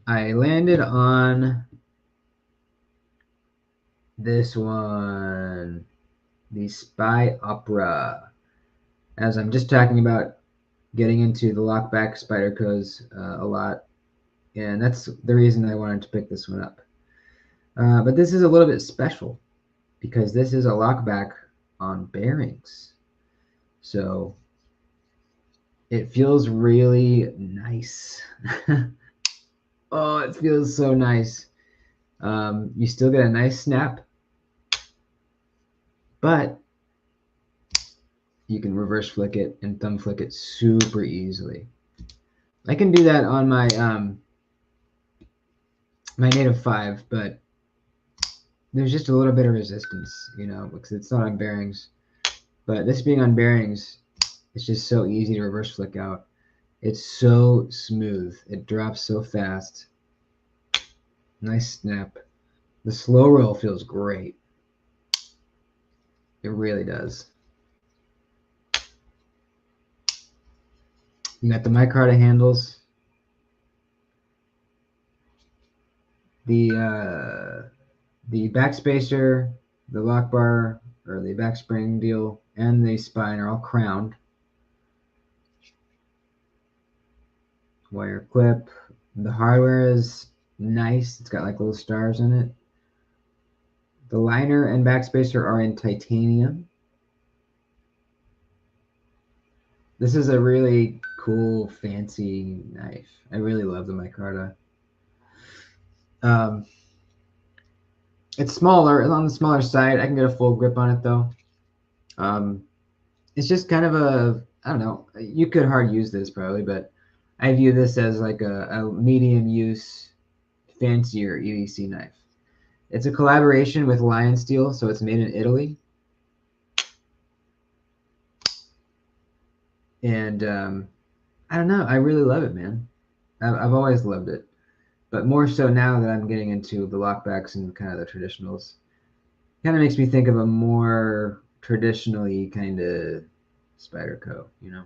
[SPEAKER 1] I landed on this one, the Spy Opera. As I'm just talking about getting into the lockback Spydercos a lot, and that's the reason I wanted to pick this one up. But this is a little bit special because this is a lockback on bearings. So it feels really nice. Oh, it feels so nice. You still get a nice snap, but you can reverse flick it and thumb flick it super easily. I can do that on my my Native 5, but there's just a little bit of resistance, you know, because it's not on bearings. But this being on bearings, it's just so easy to reverse flick out. It's so smooth. It drops so fast. Nice snap. The slow roll feels great. It really does. You got the micarta handles. The backspacer, the lock bar, or the back spring deal, and the spine are all crowned. Wire clip. The hardware is nice. It's got like little stars in it. The liner and backspacer are in titanium. This is a really cool, fancy knife. I really love the micarta. It's smaller, on the smaller side. I can get a full grip on it though. It's just kind of a, I don't know, you could hard use this probably, but I view this as like a medium use, fancier EDC knife. It's a collaboration with Lion Steel, so it's made in Italy. And I don't know, I really love it, man. I've always loved it, but more so now that I'm getting into the lockbacks and kind of the traditionals. Kind of makes me think of a more traditionally kind of Spyderco, you know?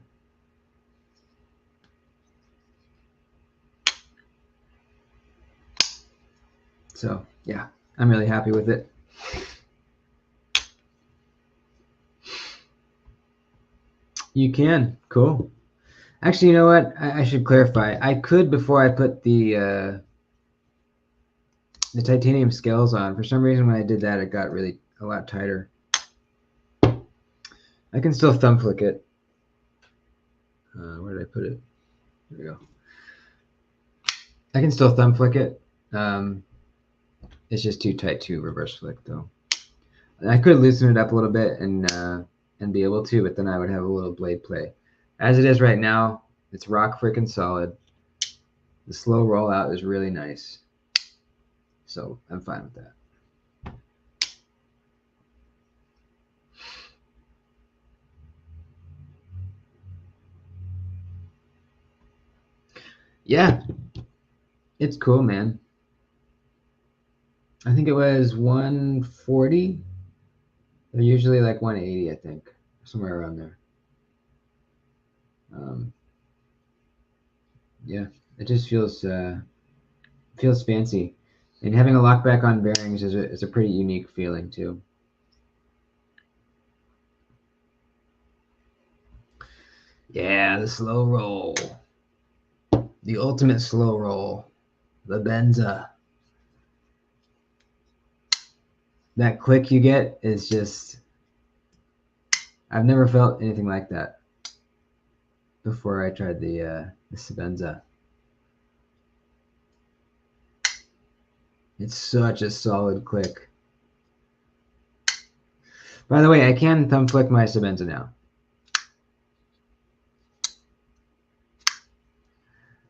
[SPEAKER 1] So, yeah, I'm really happy with it. You can. Cool. Actually, you know what? I should clarify. I could, before I put the titanium scales on. For some reason, when I did that, it got really a lot tighter. I can still thumb flick it. Where did I put it? There we go. I can still thumb flick it. It's just too tight to reverse flick, though. I could loosen it up a little bit and be able to, but then I would have a little blade play. As it is right now, it's rock freaking solid. The slow rollout is really nice. So I'm fine with that. Yeah, it's cool, man. I think it was 140. They're usually like 180, I think, somewhere around there. Yeah, it just feels fancy, and having a lockback on bearings is a pretty unique feeling too. Yeah, the slow roll, the ultimate slow roll, the Benza. That click you get is just, I've never felt anything like that before I tried the Sebenza. It's such a solid click. By the way, I can thumb flick my Sebenza now,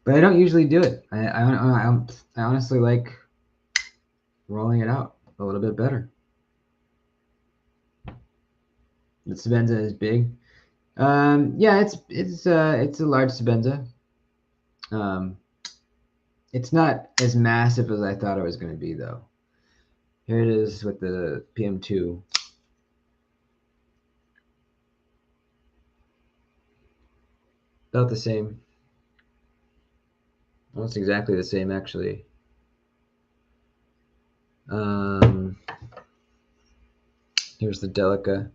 [SPEAKER 1] but I don't usually do it. I honestly like rolling it out a little bit better. The Sebenza is big. Yeah, it's a large Sebenza. It's not as massive as I thought it was going to be, though. Here it is with the PM2. About the same. Almost exactly the same, actually. Here's the Delica.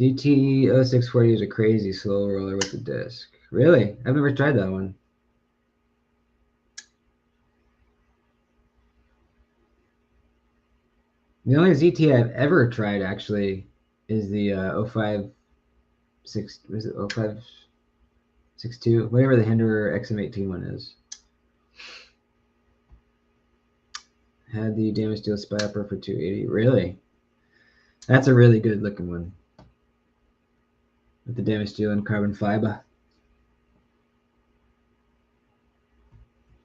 [SPEAKER 1] GT0640 is a crazy slow roller with the disc. Really? I've never tried that one. The only ZT I've ever tried, actually, is the 056, was it 0562? Whatever the Hinderer XM18 one is. Had the Damage Steel Spy Upper for 280. Really? That's a really good looking one. With the Damage Steel and carbon fiber.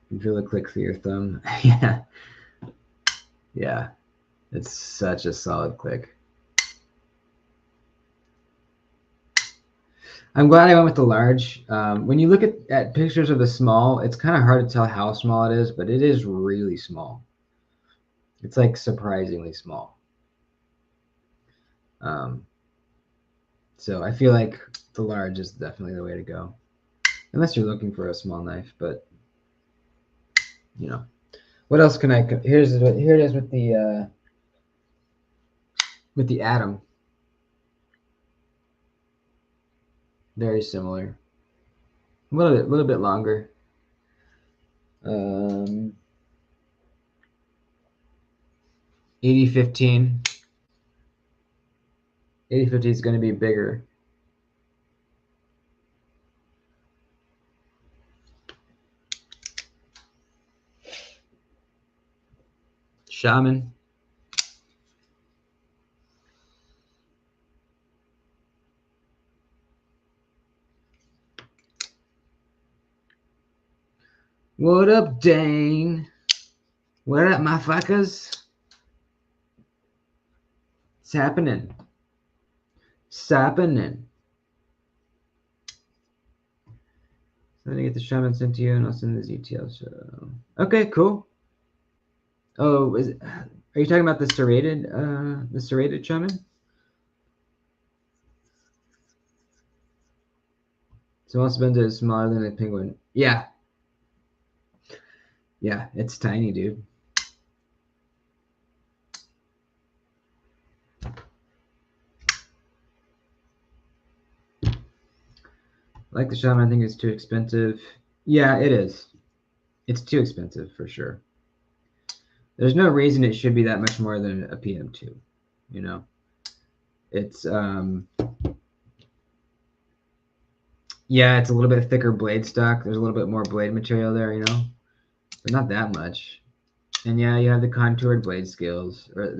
[SPEAKER 1] You feel the click through your thumb. Yeah. Yeah. It's such a solid click. I'm glad I went with the large. When you look at pictures of the small, it's kind of hard to tell how small it is, but it is really small. It's like surprisingly small. So I feel like the large is definitely the way to go. Unless you're looking for a small knife, but you know. What else can I? Here it is with the Atom. Very similar. A little bit longer. 80-15. 80-50 is going to be bigger. Shaman. What up, Dane? What up, my fuckers? It's happening. It's happening. So I'm gonna get the shaman sent to you, and I'll send the ETL. So okay, cool. Oh, are you talking about the serrated shaman? So Spencer is smaller than a penguin. Yeah. Yeah, it's tiny, dude. Like the shaman, I think it's too expensive. Yeah, it is. It's too expensive for sure. There's no reason it should be that much more than a PM2, you know. It's yeah, it's a little bit thicker blade stock. There's a little bit more blade material there, you know, but not that much. And yeah, you have the contoured blade scales or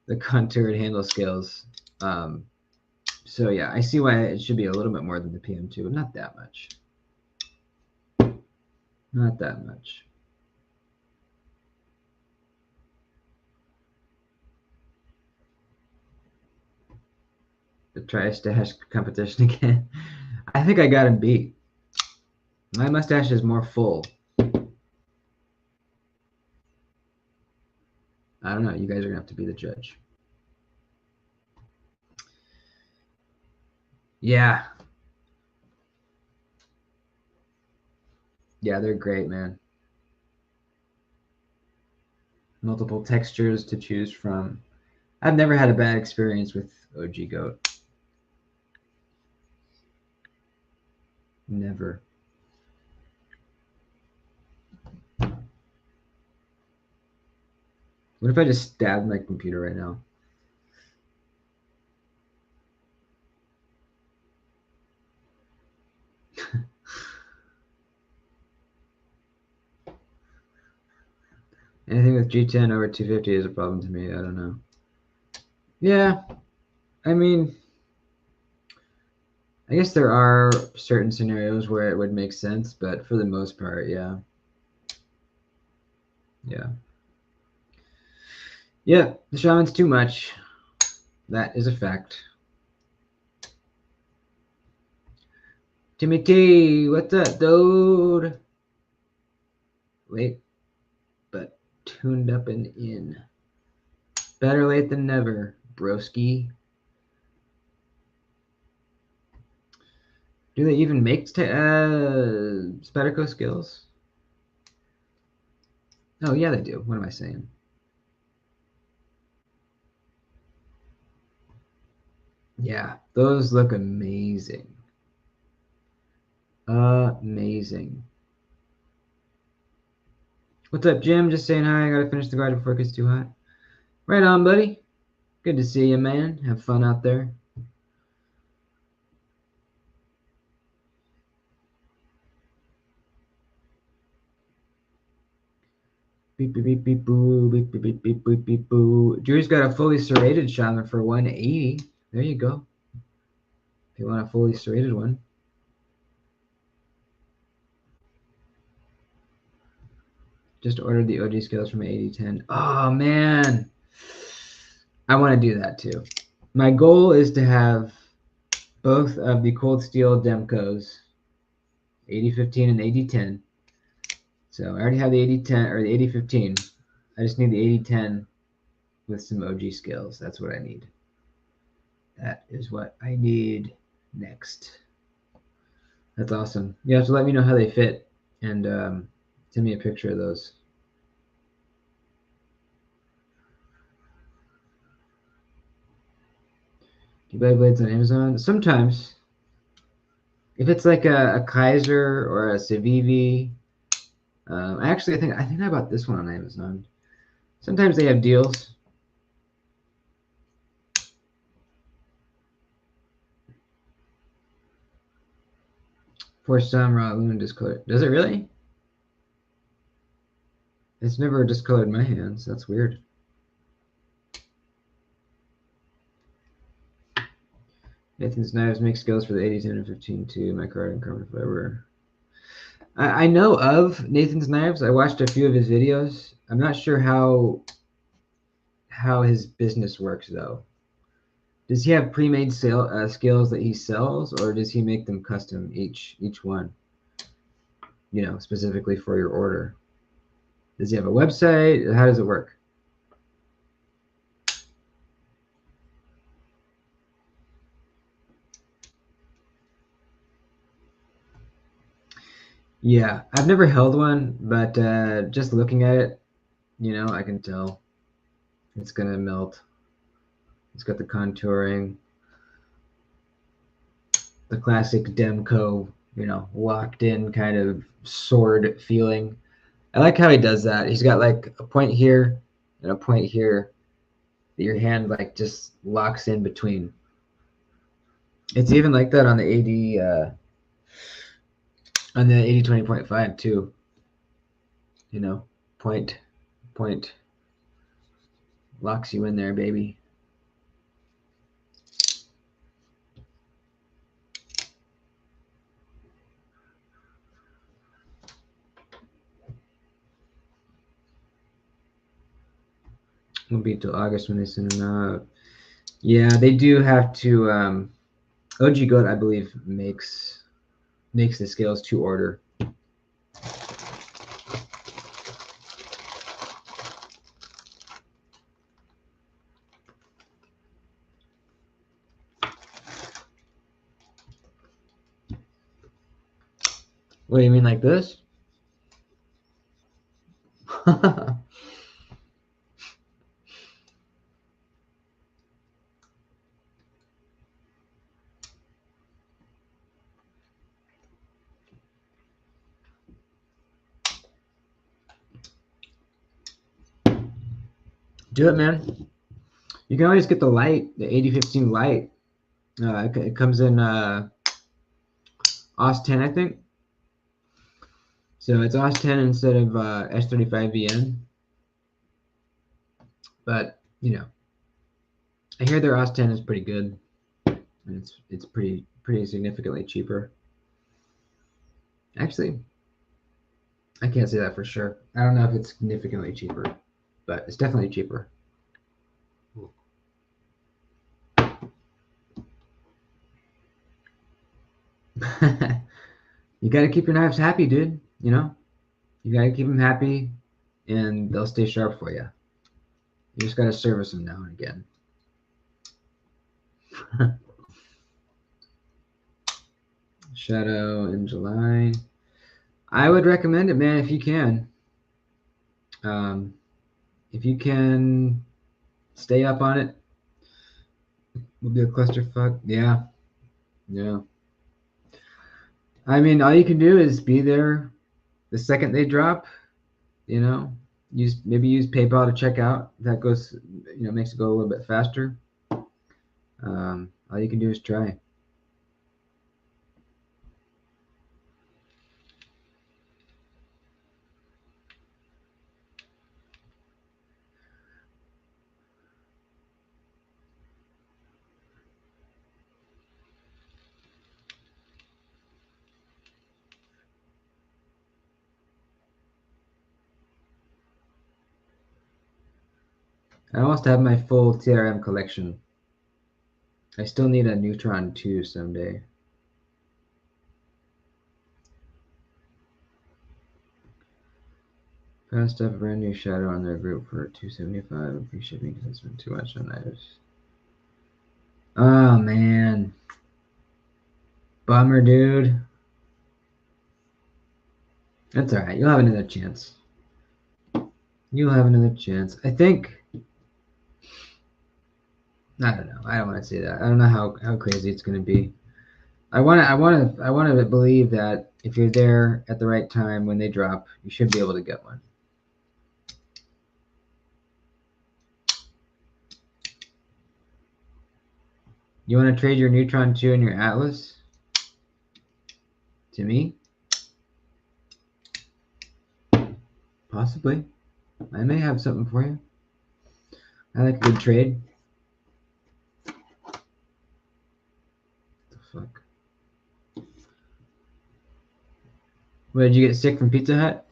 [SPEAKER 1] the contoured handle scales. So yeah, I see why it should be a little bit more than the PM2, but not that much. Not that much. The tri-stash competition again. I think I got him beat. My mustache is more full. I don't know. You guys are gonna have to be the judge. Yeah. Yeah, they're great, man. Multiple textures to choose from. I've never had a bad experience with OG Goat. Never. What if I just stabbed my computer right now? Anything with G10 over 250 is a problem to me. I don't know. Yeah, I mean, I guess there are certain scenarios where it would make sense, but for the most part, yeah. Yeah. Yeah, the shaman's too much. That is a fact. Timmy T, what's up, dude? Late, but tuned up and in. Better late than never, broski. Do they even make Spedico skills? Oh, yeah, they do. What am I saying? Yeah, those look amazing. Amazing. What's up, Jim? Just saying hi. I gotta finish the garden before it gets too hot. Right on, buddy. Good to see you, man. Have fun out there. Beep beep beep beep boo. Beep beep beep beep beep beep boo. Drew's got a fully serrated shaman for 180. There you go. If you want a fully serrated one. Just ordered the OG scales from 8010. Oh man. I want to do that too. My goal is to have both of the Cold Steel Demcos, 8015 and 8010. So I already have the 8010 or the 8015. I just need the 8010 with some OG skills. That's what I need. That is what I need next. That's awesome. You have to let me know how they fit and send me a picture of those. Do you buy blades on Amazon? Sometimes. If it's like a Kaiser or a Civivi, actually, I think I bought this one on Amazon. Sometimes they have deals. For some raw aluminum discolored. Does it really? It's never discolored my hands. That's weird. Nathan's Knives make skills for the 80, 10, and 15 too. Micro and carbon fiber. I know of Nathan's Knives. I watched a few of his videos. I'm not sure how his business works though. Does he have pre-made scales that he sells, or does he make them custom each one? You know, specifically for your order. Does he have a website? How does it work? Yeah, I've never held one, but just looking at it, you know, I can tell it's gonna melt. It's got the contouring, the classic Demco, you know, locked in kind of sword feeling. I like how he does that. He's got like a point here and a point here that your hand like just locks in between. It's even like that on the 80 on the 80-20.5 too. You know, point locks you in there, baby. Won't be till August when they send them out. Yeah, they do have to. OG Goat, I believe, makes the scales to order. What do you mean, like this? Do it, man. You can always get the light, the 8015 light. It comes in OS 10, I think. So it's OS 10 instead of S35VN. But you know, I hear their OS 10 is pretty good, and it's pretty significantly cheaper. Actually, I can't say that for sure. I don't know if it's significantly cheaper, but it's definitely cheaper. You got to keep your knives happy, dude. You know, you got to keep them happy, and they'll stay sharp for you. You just got to service them now and again. Shadow in July. I would recommend it, man, if you can. If you can stay up on it, will be a clusterfuck. Yeah, yeah. I mean, all you can do is be there the second they drop. You know, use PayPal to check out. That goes, you know, makes it go a little bit faster. All you can do is try. I almost have my full TRM collection. I still need a Neutron 2 someday. Passed up a brand new Shadow on their group for $275. Free shipping because I spent too much on knives. Oh man, bummer, dude. That's all right. You'll have another chance. You'll have another chance. I think. I don't know. I don't want to say that. I don't know how crazy it's going to be. I want to believe that if you're there at the right time when they drop, you should be able to get one. You want to trade your Neutron 2 and your Atlas? To me? Possibly. I may have something for you. I like a good trade. What the fuck? What, did you get sick from Pizza Hut?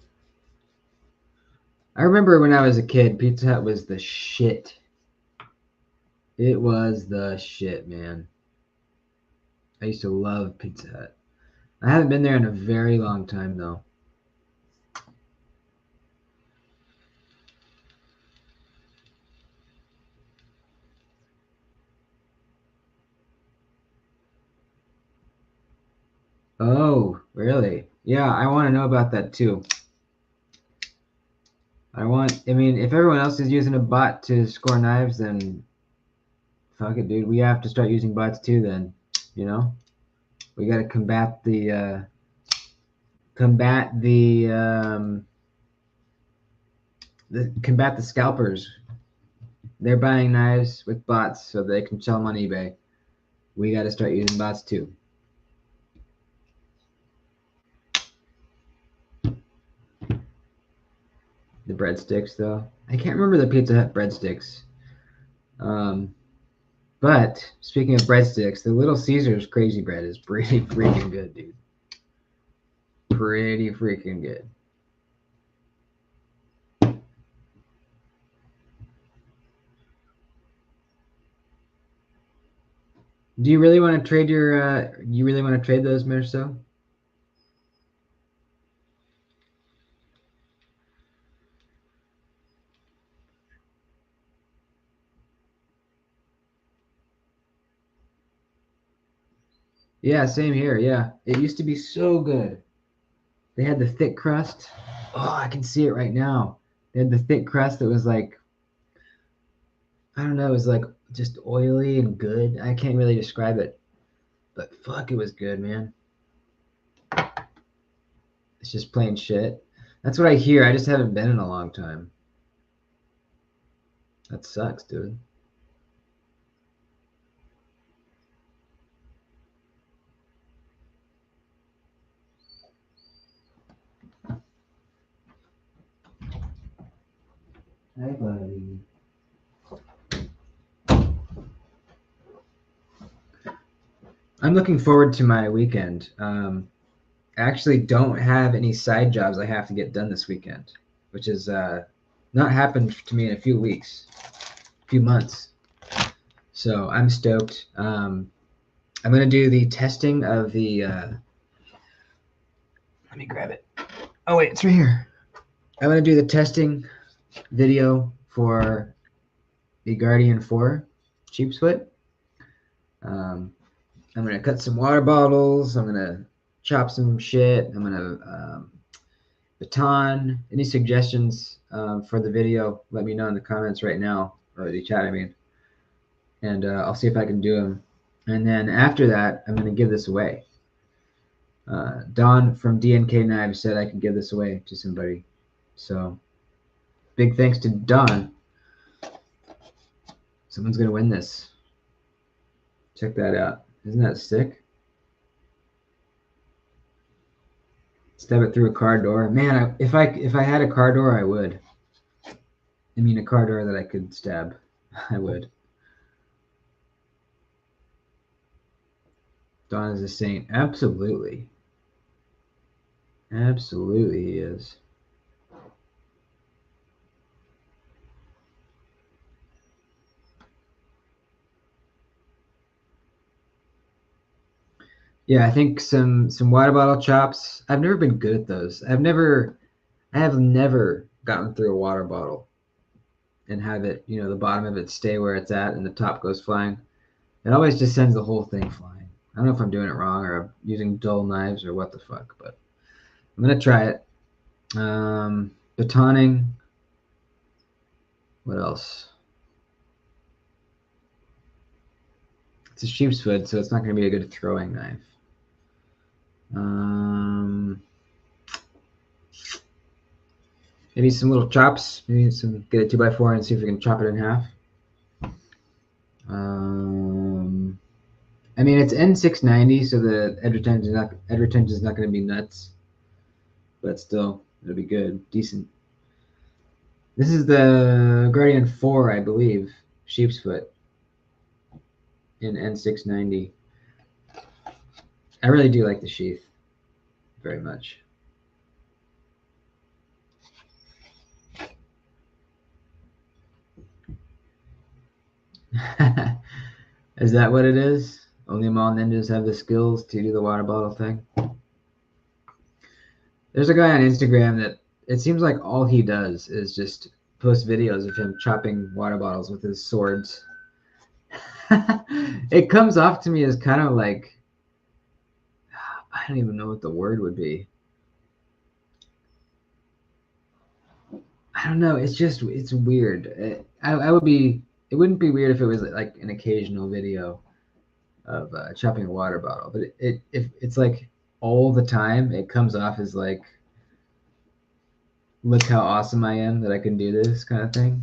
[SPEAKER 1] I remember when I was a kid, Pizza Hut was the shit. It was the shit, man. I used to love Pizza Hut. I haven't been there in a very long time, though. Oh, really? Yeah, I want to know about that too. I mean, if everyone else is using a bot to score knives, then fuck it, dude. We have to start using bots too, then. You know? We got to combat the scalpers. They're buying knives with bots so they can sell them on eBay. We got to start using bots too. The breadsticks, though. I can't remember the Pizza Hut breadsticks. But speaking of breadsticks, the Little Caesars crazy bread is pretty freaking good, dude. Pretty freaking good. Do you really want to trade you really want to trade those, Marcel? Yeah, same here. Yeah. It used to be so good. They had the thick crust. Oh, I can see it right now. They had the thick crust that was like, I don't know, it was like just oily and good. I can't really describe it, but fuck, it was good, man. It's just plain shit. That's what I hear. I just haven't been in a long time. That sucks, dude. Hi, buddy. I'm looking forward to my weekend. I actually don't have any side jobs I have to get done this weekend, which has not happened to me in a few weeks, few months. So I'm stoked. I'm gonna do the testing of the. Let me grab it. Oh wait, it's right here. I'm gonna do the testing video for the Guardian 4 cheap split. I'm gonna cut some water bottles. I'm gonna chop some shit. I'm gonna baton. Any suggestions for the video? Let me know in the comments right now, or the chat, I mean, and I'll see if I can do them. And then after that, I'm gonna give this away. Don from DNK Knives said I could give this away to somebody, so big thanks to Don. Someone's gonna win this. Check that out. Isn't that sick? Stab it through a car door. Man, if I had a car door, I would. I mean, a car door that I could stab. I would. Don is a saint. Absolutely. Absolutely, he is. Yeah, I think some water bottle chops. I've never been good at those. I have never gotten through a water bottle and have it, the bottom of it stay where it's at and the top goes flying. It always just sends the whole thing flying. I don't know if I'm doing it wrong or I'm using dull knives or what the fuck, but I'm gonna try it. Batoning. What else? It's a sheep's foot, so it's not gonna be a good throwing knife. Maybe some little chops. Maybe get a 2x4 and see if we can chop it in half. I mean, it's N690, so the edge retention is not going to be nuts, but still, it'll be good, decent. This is the Guardian 4, I believe, sheep's foot in N690. I really do like the sheath very much. Is that what it is? Only mall ninjas have the skills to do the water bottle thing? There's a guy on Instagram that it seems like all he does is just post videos of him chopping water bottles with his swords. It comes off to me as kind of like, I don't even know what the word would be. I don't know. It's weird. It wouldn't be weird if it was like an occasional video of chopping a water bottle, but if it's like all the time, it comes off as like, look how awesome I am that I can do this kind of thing.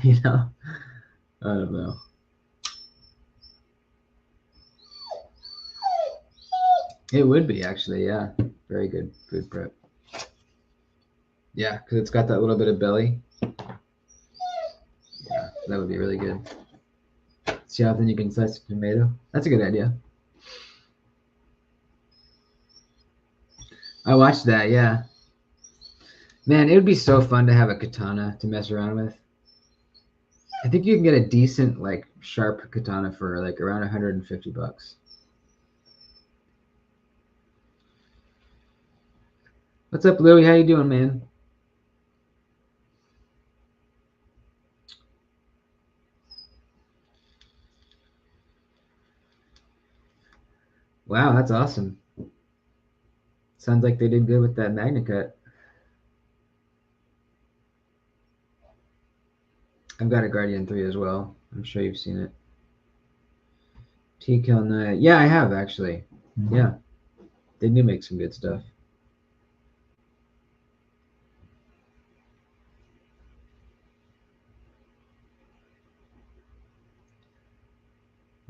[SPEAKER 1] You know? I don't know. It would be actually, yeah. Very good food prep. Yeah, because it's got that little bit of belly. Yeah, that would be really good. See how thin you can slice a tomato? That's a good idea. I watched that, yeah. Man, it would be so fun to have a katana to mess around with. I think you can get a decent, like, sharp katana for like around 150 bucks. What's up, Louie? How you doing, man? Wow, that's awesome. Sounds like they did good with that MagnaCut. I've got a Guardian 3 as well. I'm sure you've seen it. T-Kill Knight. Yeah, I have actually. Yeah. They do make some good stuff.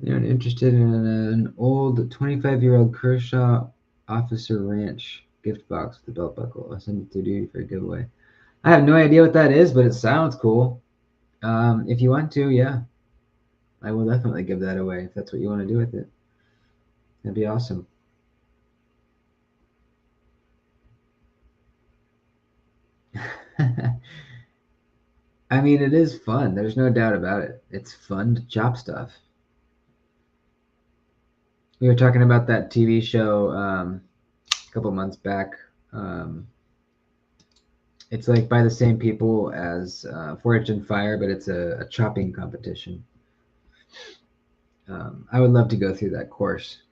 [SPEAKER 1] They're interested in an old 25-year-old Kershaw Officer Ranch gift box with the belt buckle. I'll send it to Doody for a giveaway. I have no idea what that is, but it sounds cool. If you want to, yeah. I will definitely give that away if that's what you want to do with it. That'd be awesome. I mean, it is fun. There's no doubt about it. It's fun to chop stuff. We were talking about that TV show a couple months back. It's like by the same people as Forged in Fire, but it's a chopping competition. I would love to go through that course.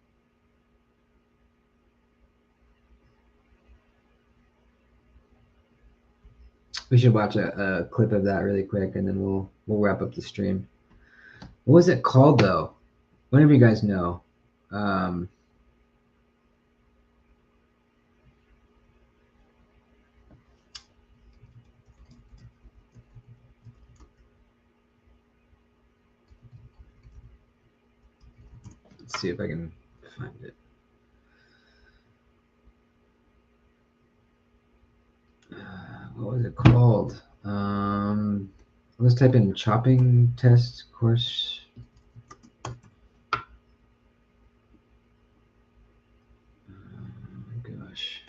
[SPEAKER 1] We should watch a clip of that really quick, and then we'll wrap up the stream. What was it called though? One of you guys know. Let's see if I can find it. What was it called? Let's type in chopping test course. Gosh.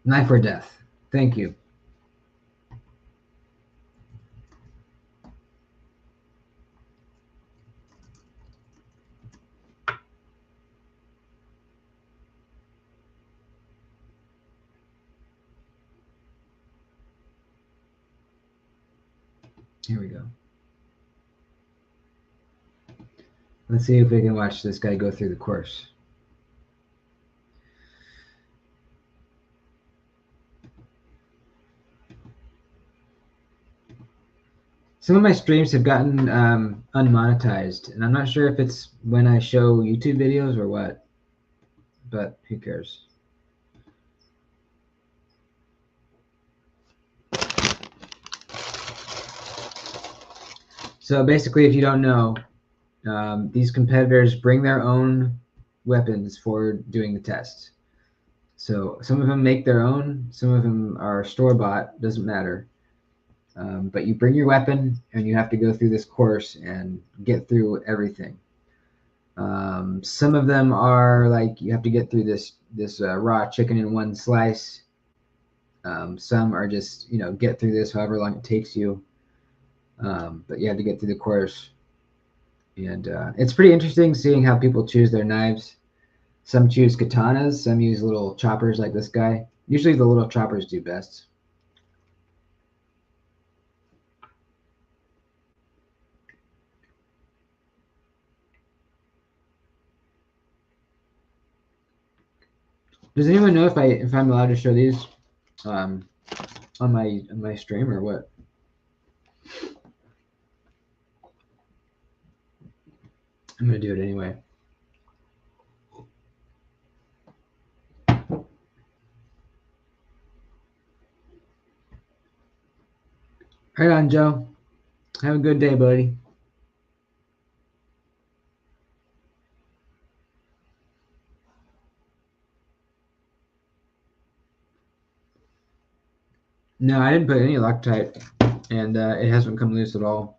[SPEAKER 1] Knife or Death. Thank you. Here we go. Let's see if we can watch this guy go through the course. Some of my streams have gotten unmonetized, and I'm not sure if it's when I show YouTube videos or what. but who cares? So basically, if you don't know, these competitors bring their own weapons for doing the test. So some of them make their own, some of them are store-bought, doesn't matter. But you bring your weapon and you have to go through this course and get through everything. Some of them are like you have to get through this raw chicken in one slice. Some are just get through this however long it takes you. But you have to get through the course, and it's pretty interesting seeing how people choose their knives. Some choose katanas, some use little choppers like this guy. Usually the little choppers do best. Does anyone know if I'm allowed to show these um, on my stream or what? I'm gonna do it anyway. Right on, Joe. Have a good day, buddy. No, I didn't put any Loctite, and it hasn't come loose at all.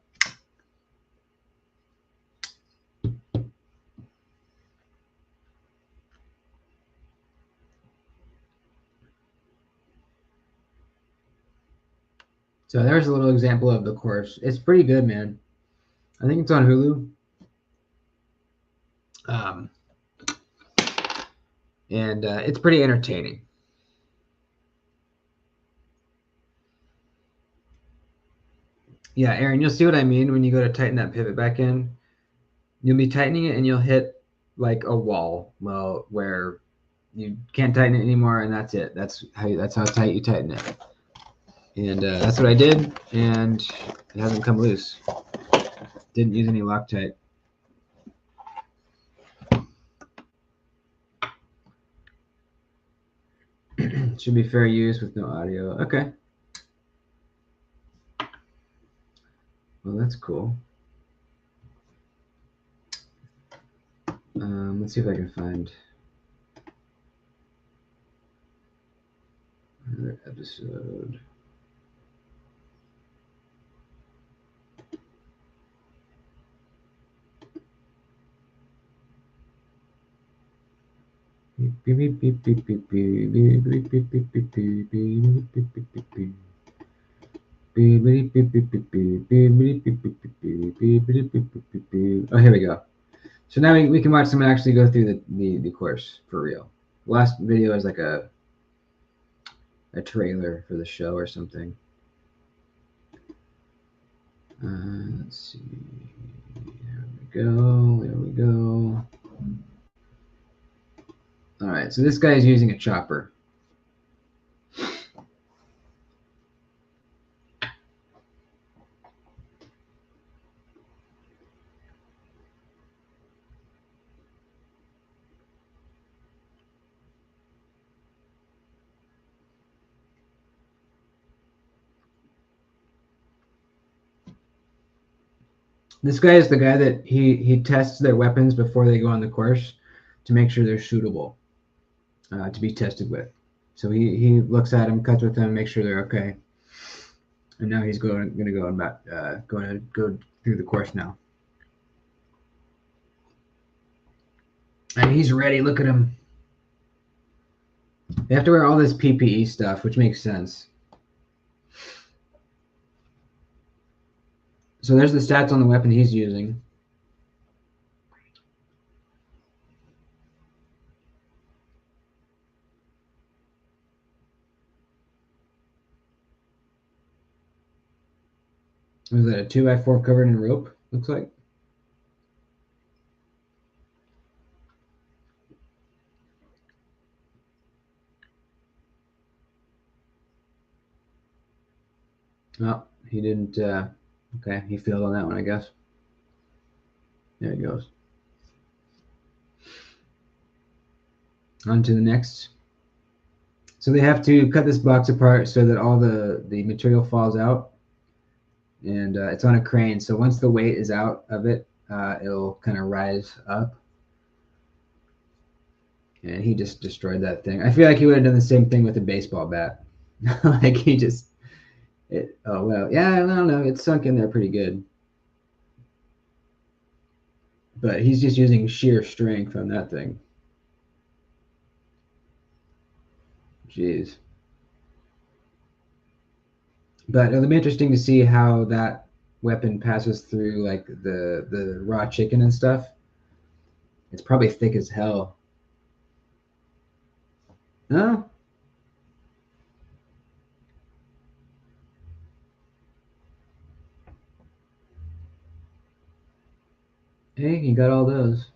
[SPEAKER 1] So there's a little example of the course. It's pretty good, man. I think it's on Hulu. Um, and it's pretty entertaining. Yeah, Aaron, you'll see what I mean when you go to tighten that pivot back in. You'll be tightening it and you'll hit like a wall, well, where you can't tighten it anymore, and that's it. That's how tight you tighten it. And that's what I did, and it hasn't come loose. Didn't use any Loctite. Should be fair use with no audio. Okay. Well, that's cool. Let's see if I can find another episode. Oh, here we go. So now we can watch someone actually go through the course for real. Last video is like a trailer for the show or something. Let's see. There we go. All right, so this guy is using a chopper. This guy is the guy that he tests their weapons before they go on the course to make sure they're suitable to be tested with. So he looks at them, cuts with them, makes sure they're okay. And now he's going to go through the course now. And he's ready. Look at him. They have to wear all this PPE stuff, which makes sense. So there's the stats on the weapon he's using. Was that a 2x4 covered in rope? Looks like. Oh, he didn't. Okay, he failed on that one, I guess. There he goes. On to the next. So they have to cut this box apart so that all the material falls out, and it's on a crane. So once the weight is out of it, it'll kind of rise up. And he just destroyed that thing. I feel like he would have done the same thing with a baseball bat. Like he just, oh well, yeah, I don't know. It's sunk in there pretty good. But he's just using sheer strength on that thing. Jeez. But it'll be interesting to see how that weapon passes through like the raw chicken and stuff. It's probably thick as hell. Oh, hey, you got all those.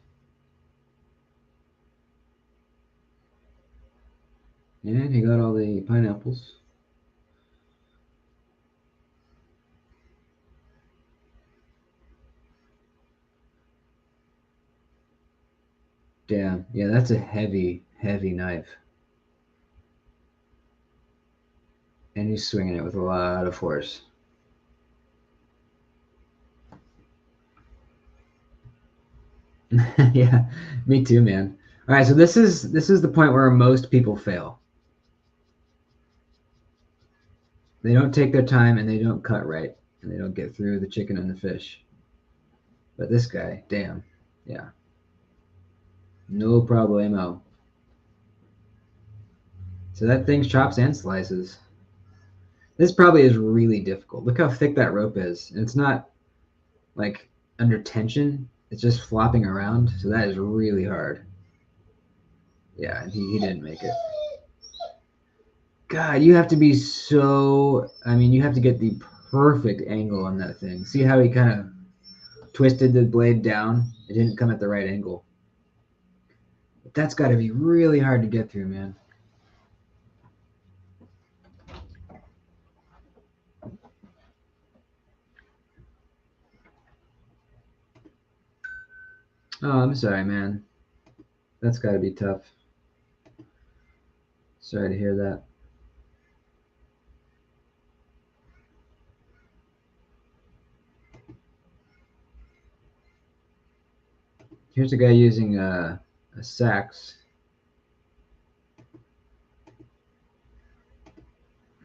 [SPEAKER 1] And he got all the pineapples. Damn. Yeah, that's a heavy, heavy knife. And he's swinging it with a lot of force. Yeah, me too, man. All right, so this is the point where most people fail. They don't take their time and they don't cut right, and they don't get through the chicken and the fish. But this guy, damn, yeah, no problemo. So that thing chops and slices. This probably is really difficult. Look how thick that rope is, and it's not like under tension. It's just flopping around, so that is really hard. Yeah, he didn't make it. God, you have to be so. I mean, you have to get the perfect angle on that thing. See how he kind of twisted the blade down? It didn't come at the right angle. But that's got to be really hard to get through, man. Oh, I'm sorry, man. That's got to be tough. Sorry to hear that. Here's a guy using a sax.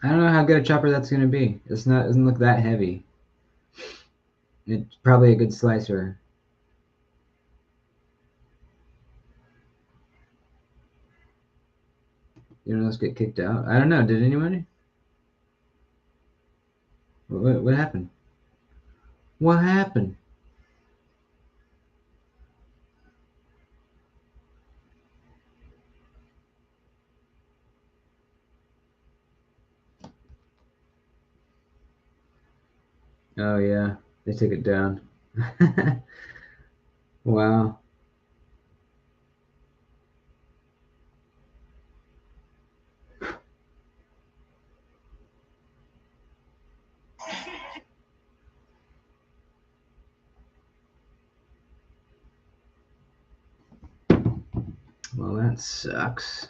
[SPEAKER 1] I don't know how good a chopper that's going to be. It's not. Doesn't look that heavy. It's probably a good slicer. You know, let's get kicked out. I don't know. Did anybody? What happened? What happened? Oh yeah, they took it down. Wow. Well, that sucks.